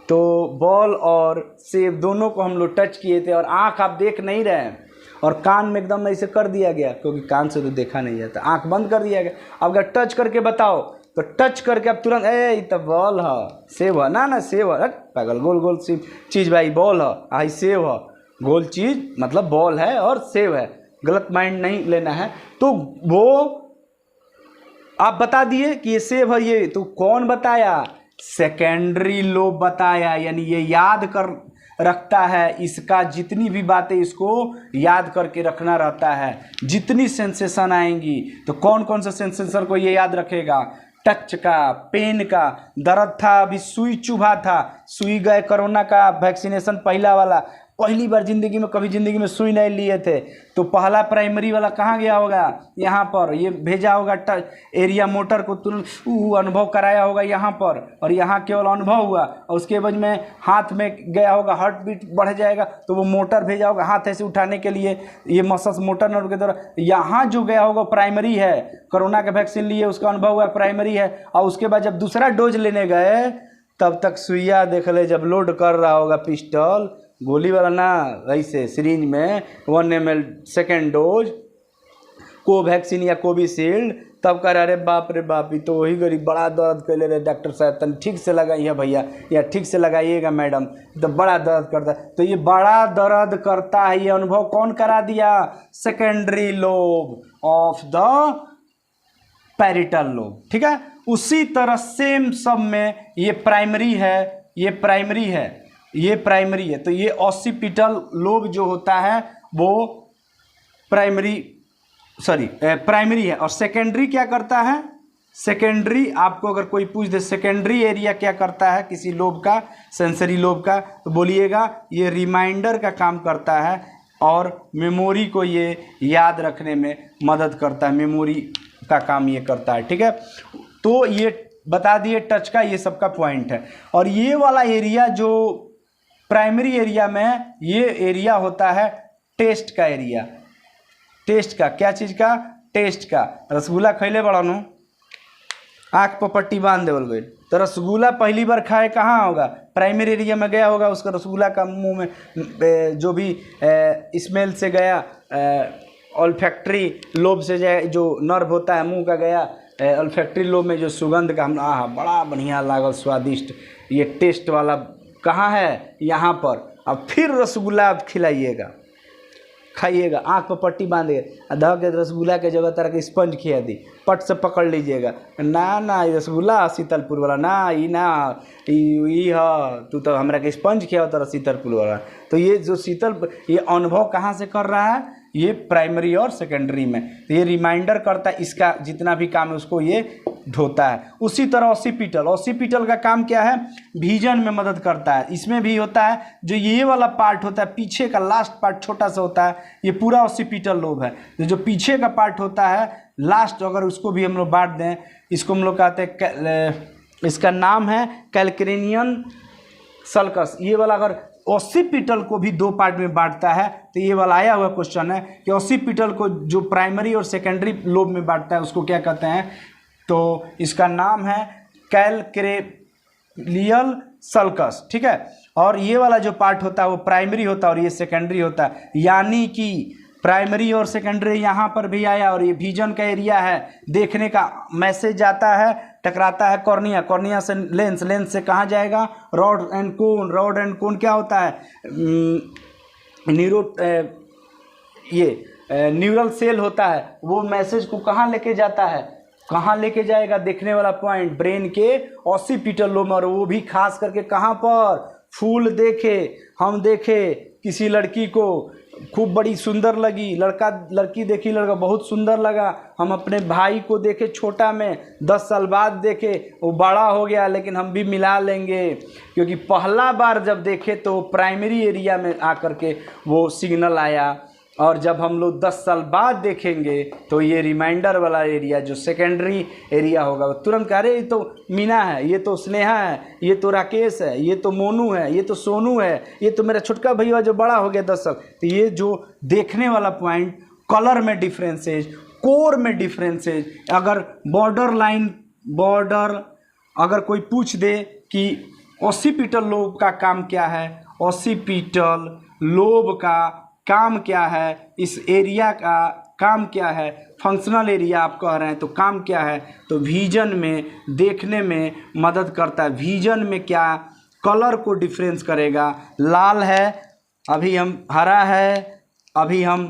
तो बॉल और सेब दोनों को हम लोग टच किए थे, और आँख आप देख नहीं रहे हैं, और कान में एकदम ऐसे कर दिया गया, क्योंकि कान से तो देखा नहीं जाता, आँख बंद कर दिया गया। अब अगर टच करके बताओ, तो टच करके अब तुरंत, ये तो बॉल है, सेब है, ना सेब है, पागल, गोल गोल चीज़ भाई, बॉल है, आई सेब है, गोल चीज़ मतलब बॉल है और सेव है, गलत माइंड नहीं लेना है। तो वो आप बता दिए कि ये सेव है, ये तो कौन बताया? सेकेंडरी लोब बताया, यानी ये याद कर रखता है, इसका जितनी भी बातें इसको याद करके रखना रहता है। जितनी सेंसेशन आएंगी तो कौन कौन सा सेंसेशन को ये याद रखेगा? टच का, पेन का, दर्द था, अभी सुई चुभा था, सुई गए, कोरोना का वैक्सीनेशन पहला वाला, पहली बार जिंदगी में, कभी जिंदगी में सुई नहीं लिए थे, तो पहला प्राइमरी वाला कहाँ गया होगा? यहाँ पर। ये भेजा होगा टच एरिया मोटर को, तुरंत अनुभव कराया होगा यहाँ पर, और यहाँ केवल अनुभव हुआ, और उसके बाद में हाथ में गया होगा, हार्ट बीट बढ़ जाएगा, तो वो मोटर भेजा होगा हाथ ऐसे उठाने के लिए, ये मसल्स मोटर नर्व के द्वारा। यहाँ जो गया होगा प्राइमरी है, कोरोना का वैक्सीन लिए उसका अनुभव हुआ, प्राइमरी है। और उसके बाद जब दूसरा डोज लेने गए तब तक सुइया देख ले, जब लोड कर रहा होगा पिस्टल, गोली वाला ना, ऐसे सिरिंज में 1 ml सेकेंड डोज कोवैक्सीन या कोविशील्ड, तब कह रहे अरे बाप रे बाप, ये तो वही गरीब बड़ा दर्द कर ले रहे डॉक्टर साहब, तन ठीक से लगाइए भैया, या ठीक से लगाइएगा मैडम, तो बड़ा दर्द करता है। तो ये बड़ा दर्द करता है, ये अनुभव कौन करा दिया? Secondary lobe of the parietal lobe. ठीक है, उसी तरह सेम सब में ये प्राइमरी है, ये प्राइमरी है, ये प्राइमरी है। तो ये ऑसिपिटल लोब जो होता है वो प्राइमरी है। और सेकेंडरी क्या करता है? सेकेंडरी आपको अगर कोई पूछ दे सेकेंडरी एरिया क्या करता है किसी लोब का, सेंसरी लोब का, तो बोलिएगा ये रिमाइंडर का काम करता है और मेमोरी को ये याद रखने में मदद करता है, मेमोरी का काम ये करता है। ठीक है, तो ये बता दिए टच का, ये सबका पॉइंट है। और ये वाला एरिया जो प्राइमरी एरिया में, ये एरिया होता है टेस्ट का एरिया। टेस्ट का, क्या चीज़ का? टेस्ट का। रसगुल्ला खैले बड़ा नु, आँख पर पट्टी बांध देवल गई, तो रसगुल्ला पहली बार खाए कहाँ होगा? प्राइमरी एरिया में गया होगा, उसका रसगुल्ला का मुंह में जो भी स्मेल से गया, ऑल्फैक्टरी लोब से जो नर्व होता है मुंह का गया, ऑल्फैक्टरी लोब में जो सुगंध का, हम आहा बड़ा बढ़िया लागल, स्वादिष्ट, ये टेस्ट वाला कहाँ है? यहाँ पर। अब फिर रसगुल्ला आप खिलाइएगा, खाइएगा, आँख पर पट्टी बांधिएगा, आधा के रसगुल्ला के जगह तरह के स्पंज खिया दी, पट से पकड़ लीजिएगा, ना ये रसगुल्ला शीतलपुर वाला ना, ये ना ये तू तो हमरा के स्पंज खिया तरह शीतलपुर वाला। तो ये जो ये अनुभव कहाँ से कर रहा है? ये प्राइमरी और सेकेंडरी में। तो ये रिमाइंडर करता है, इसका जितना भी काम है उसको ये ढोता है। उसी तरह ऑसिपिटल का काम क्या है? विजन में मदद करता है। इसमें भी होता है, जो ये वाला पार्ट होता है पीछे का, लास्ट पार्ट छोटा सा होता है, ये पूरा ऑसिपिटल लोब है। जो पीछे का पार्ट होता है लास्ट, अगर उसको भी हम लोग बांट दें, इसको हम लोग कहते हैं, इसका नाम है कैल्क्रेनियन सल्कस। ये वाला अगर ऑसिपिटल को भी 2 पार्ट में बांटता है, तो ये वाला आया हुआ क्वेश्चन है कि ऑसिपिटल को जो प्राइमरी और सेकेंडरी लोब में बांटता है उसको क्या कहते हैं? तो इसका नाम है कैल्क्रेनियल सल्कस। ठीक है, और ये वाला जो पार्ट होता है वो प्राइमरी होता है और ये सेकेंडरी होता है, यानी कि प्राइमरी और सेकेंडरी यहाँ पर भी आया। और ये विजन का एरिया है, देखने का मैसेज जाता है, टकराता है कॉर्निया, कॉर्निया से लेंस, लेंस से कहाँ जाएगा? Rod and cone, rod and कोन क्या होता है? न्यूरल सेल होता है, वो मैसेज को कहाँ लेके जाता है? कहाँ लेके जाएगा? देखने वाला पॉइंट ब्रेन के ऑसिपिटल लोब में। और वो भी खास करके कहाँ पर? फूल देखे, हम देखे किसी लड़की को खूब बड़ी सुंदर लगी, लड़की देखी, लड़का बहुत सुंदर लगा, हम अपने भाई को देखे छोटा में, 10 साल बाद देखे वो बड़ा हो गया, लेकिन हम भी मिला लेंगे, क्योंकि पहला बार जब देखे तो प्राइमरी एरिया में आकर के वो सिग्नल आया, और जब हम लोग 10 साल बाद देखेंगे तो ये रिमाइंडर वाला एरिया जो सेकेंडरी एरिया होगा, तुरंत कह रहे ये तो मीना है, ये तो स्नेहा है, ये तो राकेश है, ये तो मोनू है, ये तो सोनू है, ये तो मेरा छोटका भैया जो बड़ा हो गया 10 साल। तो ये जो देखने वाला पॉइंट, कलर में डिफरेंसेज, कोर में डिफरेंसेज, अगर बॉर्डर अगर कोई पूछ दे कि ऑसिपिटल लोब का काम क्या है, ऑसिपिटल लोब का काम क्या है, इस एरिया का काम क्या है, फंक्शनल एरिया आप कह रहे हैं तो काम क्या है, तो विजन में, देखने में मदद करता है। विजन में क्या? कलर को डिफरेंस करेगा, लाल है अभी हम हरा है, अभी हम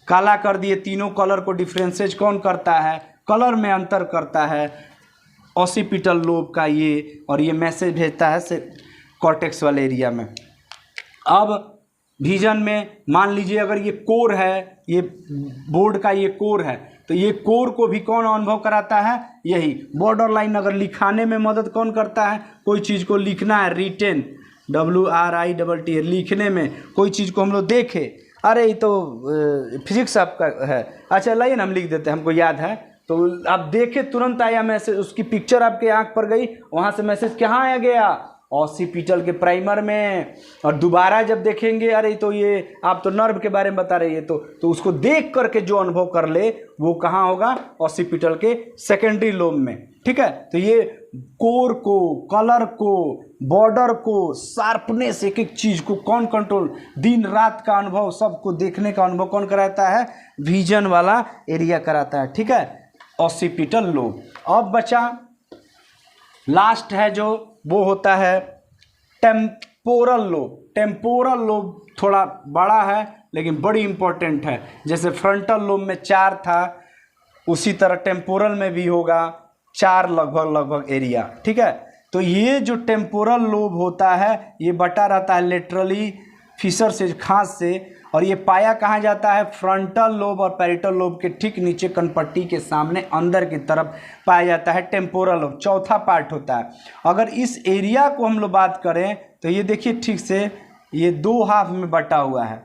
काला कर दिए। तीनों कलर को डिफ्रेंशिएट कौन करता है? कलर में अंतर करता है ऑसिपिटल लोब का ये, और ये मैसेज भेजता है से कॉर्टेक्स वाले एरिया में। अब विजन में मान लीजिए अगर ये कोर है, ये बोर्ड का ये कोर है, तो ये कोर को भी कौन अनुभव कराता है? यही बॉर्डर लाइन। अगर लिखाने में मदद कौन करता है? कोई चीज़ को लिखना है, रिटेन, WRITT, लिखने में कोई चीज़ को हम लोग देखें, अरे ये तो फिजिक्स आपका है, अच्छा लाइए ना हम लिख देते हैं, हमको याद है, तो आप देखें तुरंत आया मैसेज, उसकी पिक्चर आपके आंख पर गई, वहाँ से मैसेज कहाँ आ गया? ऑसिपिटल के प्राइमर में। और दोबारा जब देखेंगे, अरे तो ये आप तो नर्व के बारे में बता रही है, तो उसको देख करके जो अनुभव कर ले वो कहाँ होगा? ऑसिपिटल के सेकेंडरी लोब में। ठीक है, तो ये कोर को, कलर को, बॉर्डर को, शार्पनेस, एक एक चीज को कौन कंट्रोल, दिन रात का अनुभव, सबको देखने का अनुभव कौन कराता है? विजन वाला एरिया कराता है। ठीक है, ऑसिपिटल लोब। अब बचा लास्ट है जो, वो होता है टेम्पोरल लोब। टेम्पोरल लोब थोड़ा बड़ा है लेकिन बड़ी इंपॉर्टेंट है। जैसे फ्रंटल लोब में 4 था, उसी तरह टेम्पोरल में भी होगा 4 लगभग एरिया। ठीक है, तो ये जो टेम्पोरल लोब होता है ये बटा रहता है लेटरली फिशर से, खांस से, और ये पाया कहाँ जाता है? फ्रंटल लोब और पैरिटल लोब के ठीक नीचे कनपट्टी के सामने अंदर की तरफ पाया जाता है टेम्पोरल लोब, चौथा पार्ट होता है। अगर इस एरिया को हम लोग बात करें तो ये देखिए ठीक से, ये 2 हाफ में बटा हुआ है,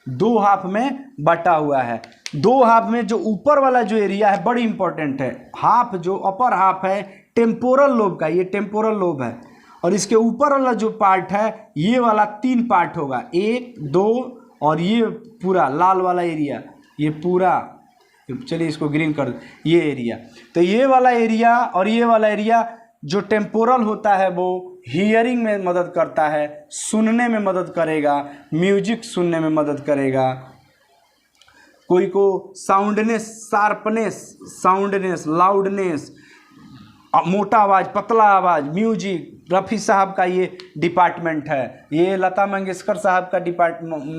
2 हाफ में बटा हुआ है। 2 हाफ में जो ऊपर वाला जो एरिया है बड़ी इंपॉर्टेंट है, हाफ जो अपर हाफ है टेम्पोरल लोब का, ये टेम्पोरल लोब है, और इसके ऊपर वाला जो पार्ट है ये वाला 3 पार्ट होगा, 1, 2 और ये पूरा लाल वाला एरिया, ये पूरा, चलिए इसको ग्रीन कर, ये एरिया। तो ये वाला एरिया और ये वाला एरिया जो टेम्पोरल होता है वो हियरिंग में मदद करता है, सुनने में मदद करेगा, म्यूजिक सुनने में मदद करेगा, कोई को साउंडनेस, शार्पनेस, साउंडनेस, लाउडनेस, मोटा आवाज़, पतला आवाज़, म्यूजिक, रफ़ी साहब का ये डिपार्टमेंट है, ये लता मंगेशकर साहब का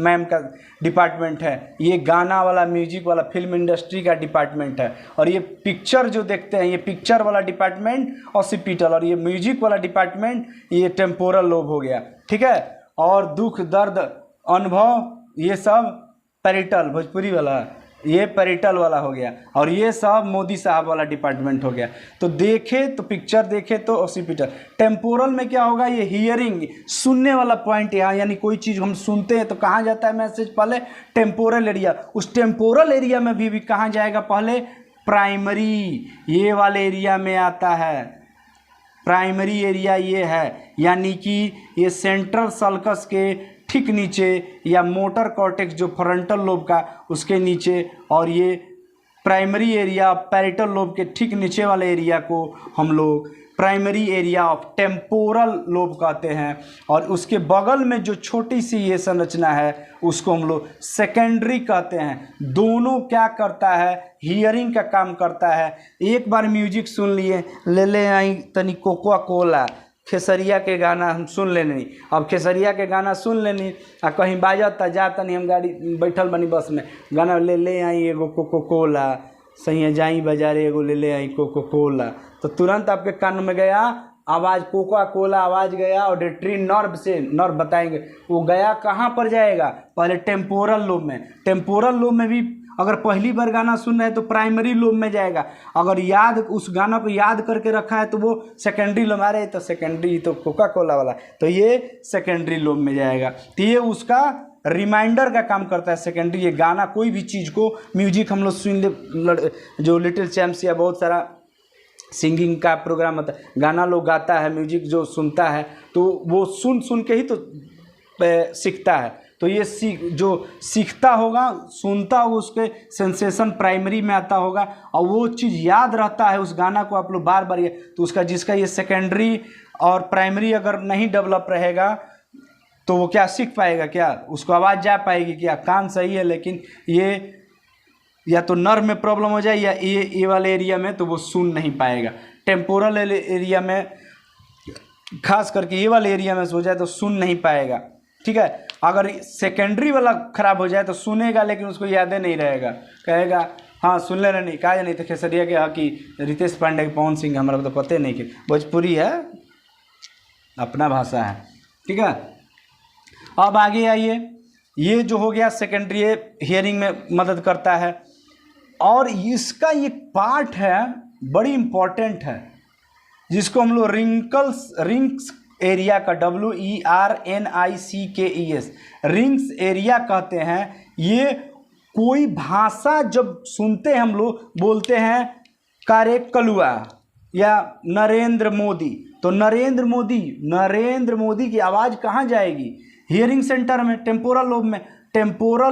मैम का डिपार्टमेंट है, ये गाना वाला, म्यूजिक वाला, फिल्म इंडस्ट्री का डिपार्टमेंट है, और ये पिक्चर जो देखते हैं ये पिक्चर वाला डिपार्टमेंट ऑसिपिटल, और ये म्यूजिक वाला डिपार्टमेंट ये टेम्पोरल लोब हो गया। ठीक है, और दुख दर्द अनुभव ये सब पैरिटल, भोजपुरी वाला ये पैरिटल वाला हो गया, और ये सब मोदी साहब वाला डिपार्टमेंट हो गया। तो देखे तो पिक्चर देखे तो ऑसिपिटल। टेम्पोरल में क्या होगा? ये हियरिंग, सुनने वाला पॉइंट यहाँ, यानी कोई चीज़ हम सुनते हैं तो कहाँ जाता है मैसेज? पहले टेम्पोरल एरिया। उस टेम्पोरल एरिया में भी कहाँ जाएगा? पहले प्राइमरी, ये वाले एरिया में आता है। प्राइमरी एरिया ये है, यानी कि ये सेंट्रल सल्कस के ठीक नीचे, या मोटर कॉर्टेक्स जो फ्रंटल लोब का उसके नीचे, और ये प्राइमरी एरिया पैरिटल लोब के ठीक नीचे वाले एरिया को हम लोग primary area of temporal lobe कहते हैं। और उसके बगल में जो छोटी सी ये संरचना है उसको हम लोग सेकेंडरी कहते हैं। दोनों क्या करता है? हियरिंग का काम करता है। एक बार म्यूजिक सुन लिए, ले आई तनी कोका कोला, खेसरिया के गाना हम सुन लेनी, अब खेसरिया के गाना सुन लेनी, आ कहीं बाजता जा तनी, हम गाड़ी बैठल बनी बस में, गाना ले आई एगो कोको कोला, सही जाई बाजारे एगो ले आई कोको कोला, तो तुरंत आपके कान में गया आवाज़, कोका कोला आवाज़ गया, और ऑडिटरी नर्व से, नर्व बताएंगे वो गया कहाँ पर जाएगा? पहले टेम्पोरल लोब में। टेम्पोरल लोब में भी अगर पहली बार गाना सुन रहे हैं तो प्राइमरी लोब में जाएगा, अगर याद उस गाना को याद करके रखा है तो वो सेकेंडरी लोब, आ रहे तो सेकेंडरी तो कोका कोला वाला, तो ये सेकेंडरी लोब में जाएगा। तो ये उसका रिमाइंडर का काम करता है सेकेंडरी। ये गाना, कोई भी चीज़ को, म्यूजिक हम लोग सुन ले, जो लिटिल चैम्प्स या बहुत सारा सिंगिंग का प्रोग्राम होता है, गाना लोग गाता है, म्यूजिक जो सुनता है तो वो सुन के ही तो सीखता है। तो ये जो सीखता होगा, सुनता होगा, उसके सेंसेशन प्राइमरी में आता होगा, और वो चीज़ याद रहता है उस गाना को आप लोग बार बार, ये तो उसका जिसका ये सेकेंडरी और प्राइमरी अगर नहीं डेवलप रहेगा तो वो क्या सीख पाएगा? क्या उसको आवाज़ जा पाएगी? क्या कान सही है लेकिन ये या तो नर्व में प्रॉब्लम हो जाए, या ये वाले एरिया में, तो वो सुन नहीं पाएगा। टेम्पोरल एरिया में खास करके ये वाले एरिया में हो जाए तो सुन नहीं पाएगा। ठीक है, अगर सेकेंडरी वाला खराब हो जाए तो सुनेगा लेकिन उसको याद नहीं रहेगा, कहेगा हाँ सुन ले नहीं, कहा नहीं तो खेसरिया के कि रितेश पांडे के पवन सिंह हमारा तो पते नहीं कि भोजपुरी है, अपना भाषा है, ठीक है। अब आगे आइए, ये जो हो गया सेकेंडरी हियरिंग में मदद करता है, और इसका ये पार्ट है बड़ी इम्पोर्टेंट है जिसको हम लोग रिंग्स एरिया का WERNICKES रिंग्स एरिया कहते हैं। ये कोई भाषा जब सुनते हैं हम लोग बोलते हैं कारे कलुआ या नरेंद्र मोदी, तो नरेंद्र मोदी की आवाज़ कहाँ जाएगी? हियरिंग सेंटर में, टेम्पोरल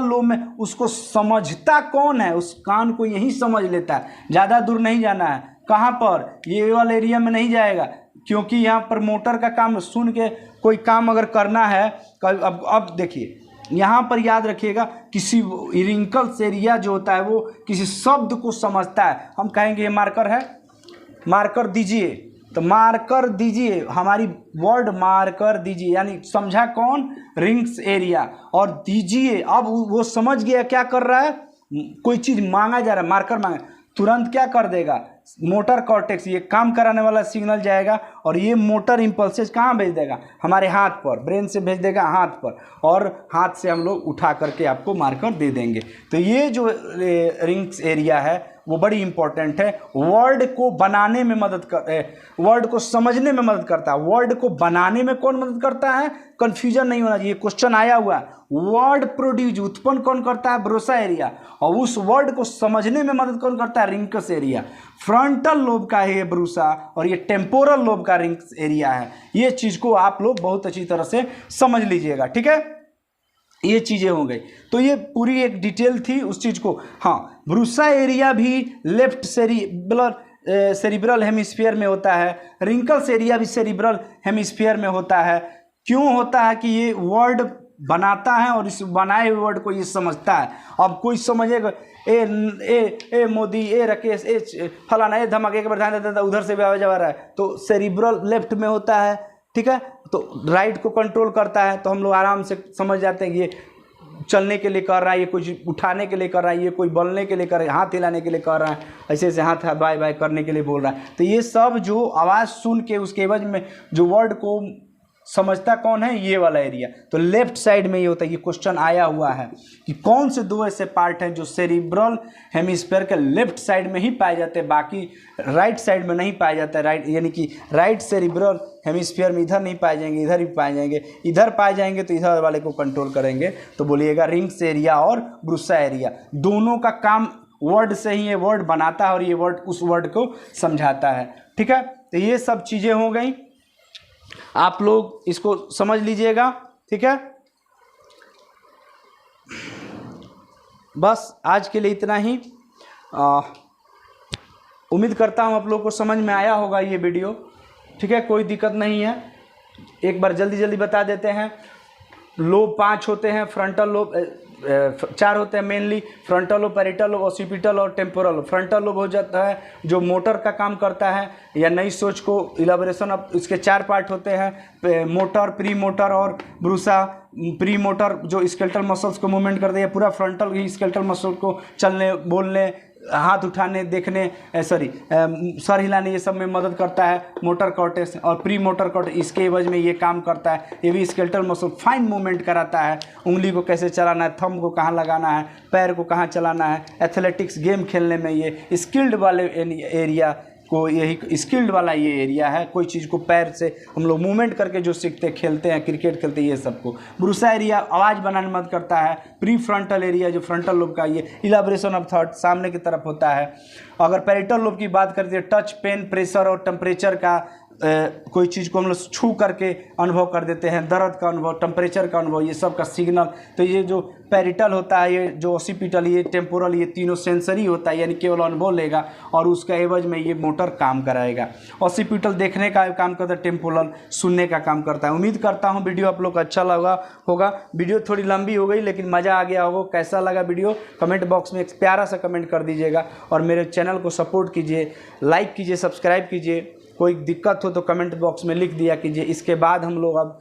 लोब में उसको समझता कौन है? उस कान को यही समझ लेता है, ज़्यादा दूर नहीं जाना है। कहाँ पर? ये वाला एरिया में नहीं जाएगा, क्योंकि यहाँ पर मोटर का काम सुन के कोई काम अगर करना है, अब देखिए यहाँ पर याद रखिएगा, किसी रिंकल्स एरिया जो होता है वो किसी शब्द को समझता है। हम कहेंगे ये मार्कर है, मार्कर दीजिए, तो मार्कर दीजिए, हमारी वर्ड मार्कर दीजिए, यानी समझा कौन? रिंग्स एरिया, और दीजिए। अब वो समझ गया क्या कर रहा है, कोई चीज़ मांगा जा रहा है, मार्कर मांगा, तुरंत क्या कर देगा? मोटर कॉर्टेक्स, ये काम कराने वाला सिग्नल जाएगा और ये मोटर इम्पल्सेस कहाँ भेज देगा? हमारे हाथ पर, ब्रेन से भेज देगा हाथ पर, और हाथ से हम लोग उठा करके आपको मार्कर दे देंगे। तो ये जो रिंग्स एरिया है वो बड़ी इंपॉर्टेंट है, वर्ड को बनाने में मदद वर्ड को समझने में मदद करता है। वर्ड को बनाने में कौन मदद करता है? कंफ्यूजन नहीं होना चाहिए, क्वेश्चन आया हुआ है। वर्ड प्रोड्यूस उत्पन्न कौन करता है? ब्रोसा एरिया, और उस वर्ड को समझने में मदद कौन करता है? रिंकस एरिया। फ्रंटल लोब का है ये ब्रूसा, और ये टेम्पोरल लोब का रिंग्स एरिया है। ये चीज़ को आप लोग बहुत अच्छी तरह से समझ लीजिएगा, ठीक है। ये चीज़ें हो गई, तो ये पूरी एक डिटेल थी उस चीज़ को। हाँ, ब्रूसा एरिया भी लेफ्ट सेरिब्रल हेमिस्फीयर में होता है, रिंकल्स एरिया भी सेरिब्रल हेमिस्फीयर में होता है। क्यों होता है कि ये वर्ड बनाता है और इस बनाए हुए वर्ड को ये समझता है। अब कोई समझेगा ए मोदी, ए राकेश, ए फलाना, ए धमाके, एक बार ध्यान देता उधर से भी आवाज आ रहा है, तो सेरिब्रल लेफ्ट में होता है, ठीक है। तो राइट को कंट्रोल करता है, तो हम लोग आराम से समझ जाते हैं कि ये चलने के लिए कर रहा है, ये कुछ उठाने के लिए कर रहा है, ये कोई बोलने के लिए कर रहा है, हाथ हिलाने के लिए कर रहा है, ऐसे ऐसे हाथ बाय बाय करने के लिए बोल रहा है। तो ये सब जो आवाज़ सुन के उसके एवज में जो वर्ड को समझता कौन है? ये वाला एरिया। तो लेफ्ट साइड में ये होता है। ये क्वेश्चन आया हुआ है कि कौन से दो ऐसे पार्ट हैं जो सेरिब्रल हेमिस्फीयर के लेफ्ट साइड में ही पाए जाते हैं, बाकी राइट साइड में नहीं पाए जाते। राइट यानी कि राइट सेरिब्रल हेमिस्फीयर में इधर नहीं पाए जाएंगे, इधर भी पाए जाएंगे। इधर पाए जाएंगे तो इधर वाले को कंट्रोल करेंगे। तो बोलिएगा रिंग्स एरिया और ब्रूसा एरिया, दोनों का काम वर्ड से ही ये वर्ड बनाता है और ये वर्ड उस वर्ड को समझाता है, ठीक है। तो ये सब चीज़ें हो गई, आप लोग इसको समझ लीजिएगा, ठीक है। बस आज के लिए इतना ही। उम्मीद करता हूँ आप लोग को समझ में आया होगा ये वीडियो, ठीक है। कोई दिक्कत नहीं है, एक बार जल्दी बता देते हैं। लोब 5 होते हैं, फ्रंटल लोब 4 होते हैं mainly, frontal lobe, parietal lobe, occipital और टेम्पोरल लोब। फ्रंटल लोब हो जाता है जो मोटर का काम करता है या नई सोच को इलाबोरेशन। अब इसके 4 पार्ट होते हैं, मोटर, प्री मोटर और ब्रूसा। प्री मोटर जो स्केलेटल मसल्स को मूवमेंट करते हैं, पूरा फ्रंटल ही स्केलेटल मसल को चलने, बोलने, हाथ उठाने, देखने, सर हिलाने, ये सब में मदद करता है मोटर कॉर्टेक्स। और प्री मोटर कॉर्टेक्स इसके एवज में ये काम करता है, ये भी स्केलेटल मसल फाइन मूवमेंट कराता है। उंगली को कैसे चलाना है, थंब को कहाँ लगाना है, पैर को कहाँ चलाना है। एथलेटिक्स गेम खेलने में ये स्किल्ड वाले एरिया को, यही स्किल्ड वाला ये एरिया है। कोई चीज़ को पैर से हम लोग मूवमेंट करके जो सीखते, खेलते हैं, क्रिकेट खेलते हैं, ये सबको। ब्रूसा एरिया आवाज़ बनाने में मदद करता है। प्री फ्रंटल एरिया जो फ्रंटल लोब का, ये इलाबोरेशन ऑफ थॉट, सामने की तरफ होता है। अगर पैरिटल लोब की बात करते हैं, टच, पेन, प्रेशर और टेम्परेचर का, कोई चीज़ को हम लोग छू करके अनुभव कर देते हैं, दर्द का अनुभव, टेम्परेचर का अनुभव, ये सब का सिग्नल। तो ये जो पैरिटल होता है, ये जो ऑसिपिटल, ये टेम्पोरल, ये तीनों सेंसरी होता है, यानी केवल अनुभव लेगा और उसका एवज में ये मोटर काम कराएगा। ऑसिपिटल देखने का काम करता है, टेम्पोरल सुनने का काम करता है। उम्मीद करता हूँ वीडियो आप लोग को अच्छा लगा होगा। वीडियो थोड़ी लंबी हो गई लेकिन मज़ा आ गया होगा। कैसा लगा वीडियो कमेंट बॉक्स में एक प्यारा सा कमेंट कर दीजिएगा, और मेरे चैनल को सपोर्ट कीजिए, लाइक कीजिए, सब्सक्राइब कीजिए। कोई दिक्कत हो तो कमेंट बॉक्स में लिख दिया कीजिए। इसके बाद हम लोग अब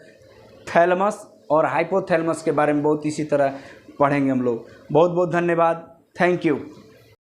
थैलेमस और हाइपोथैलेमस के बारे में बहुत इसी तरह पढ़ेंगे हम लोग। बहुत बहुत धन्यवाद। Thank you.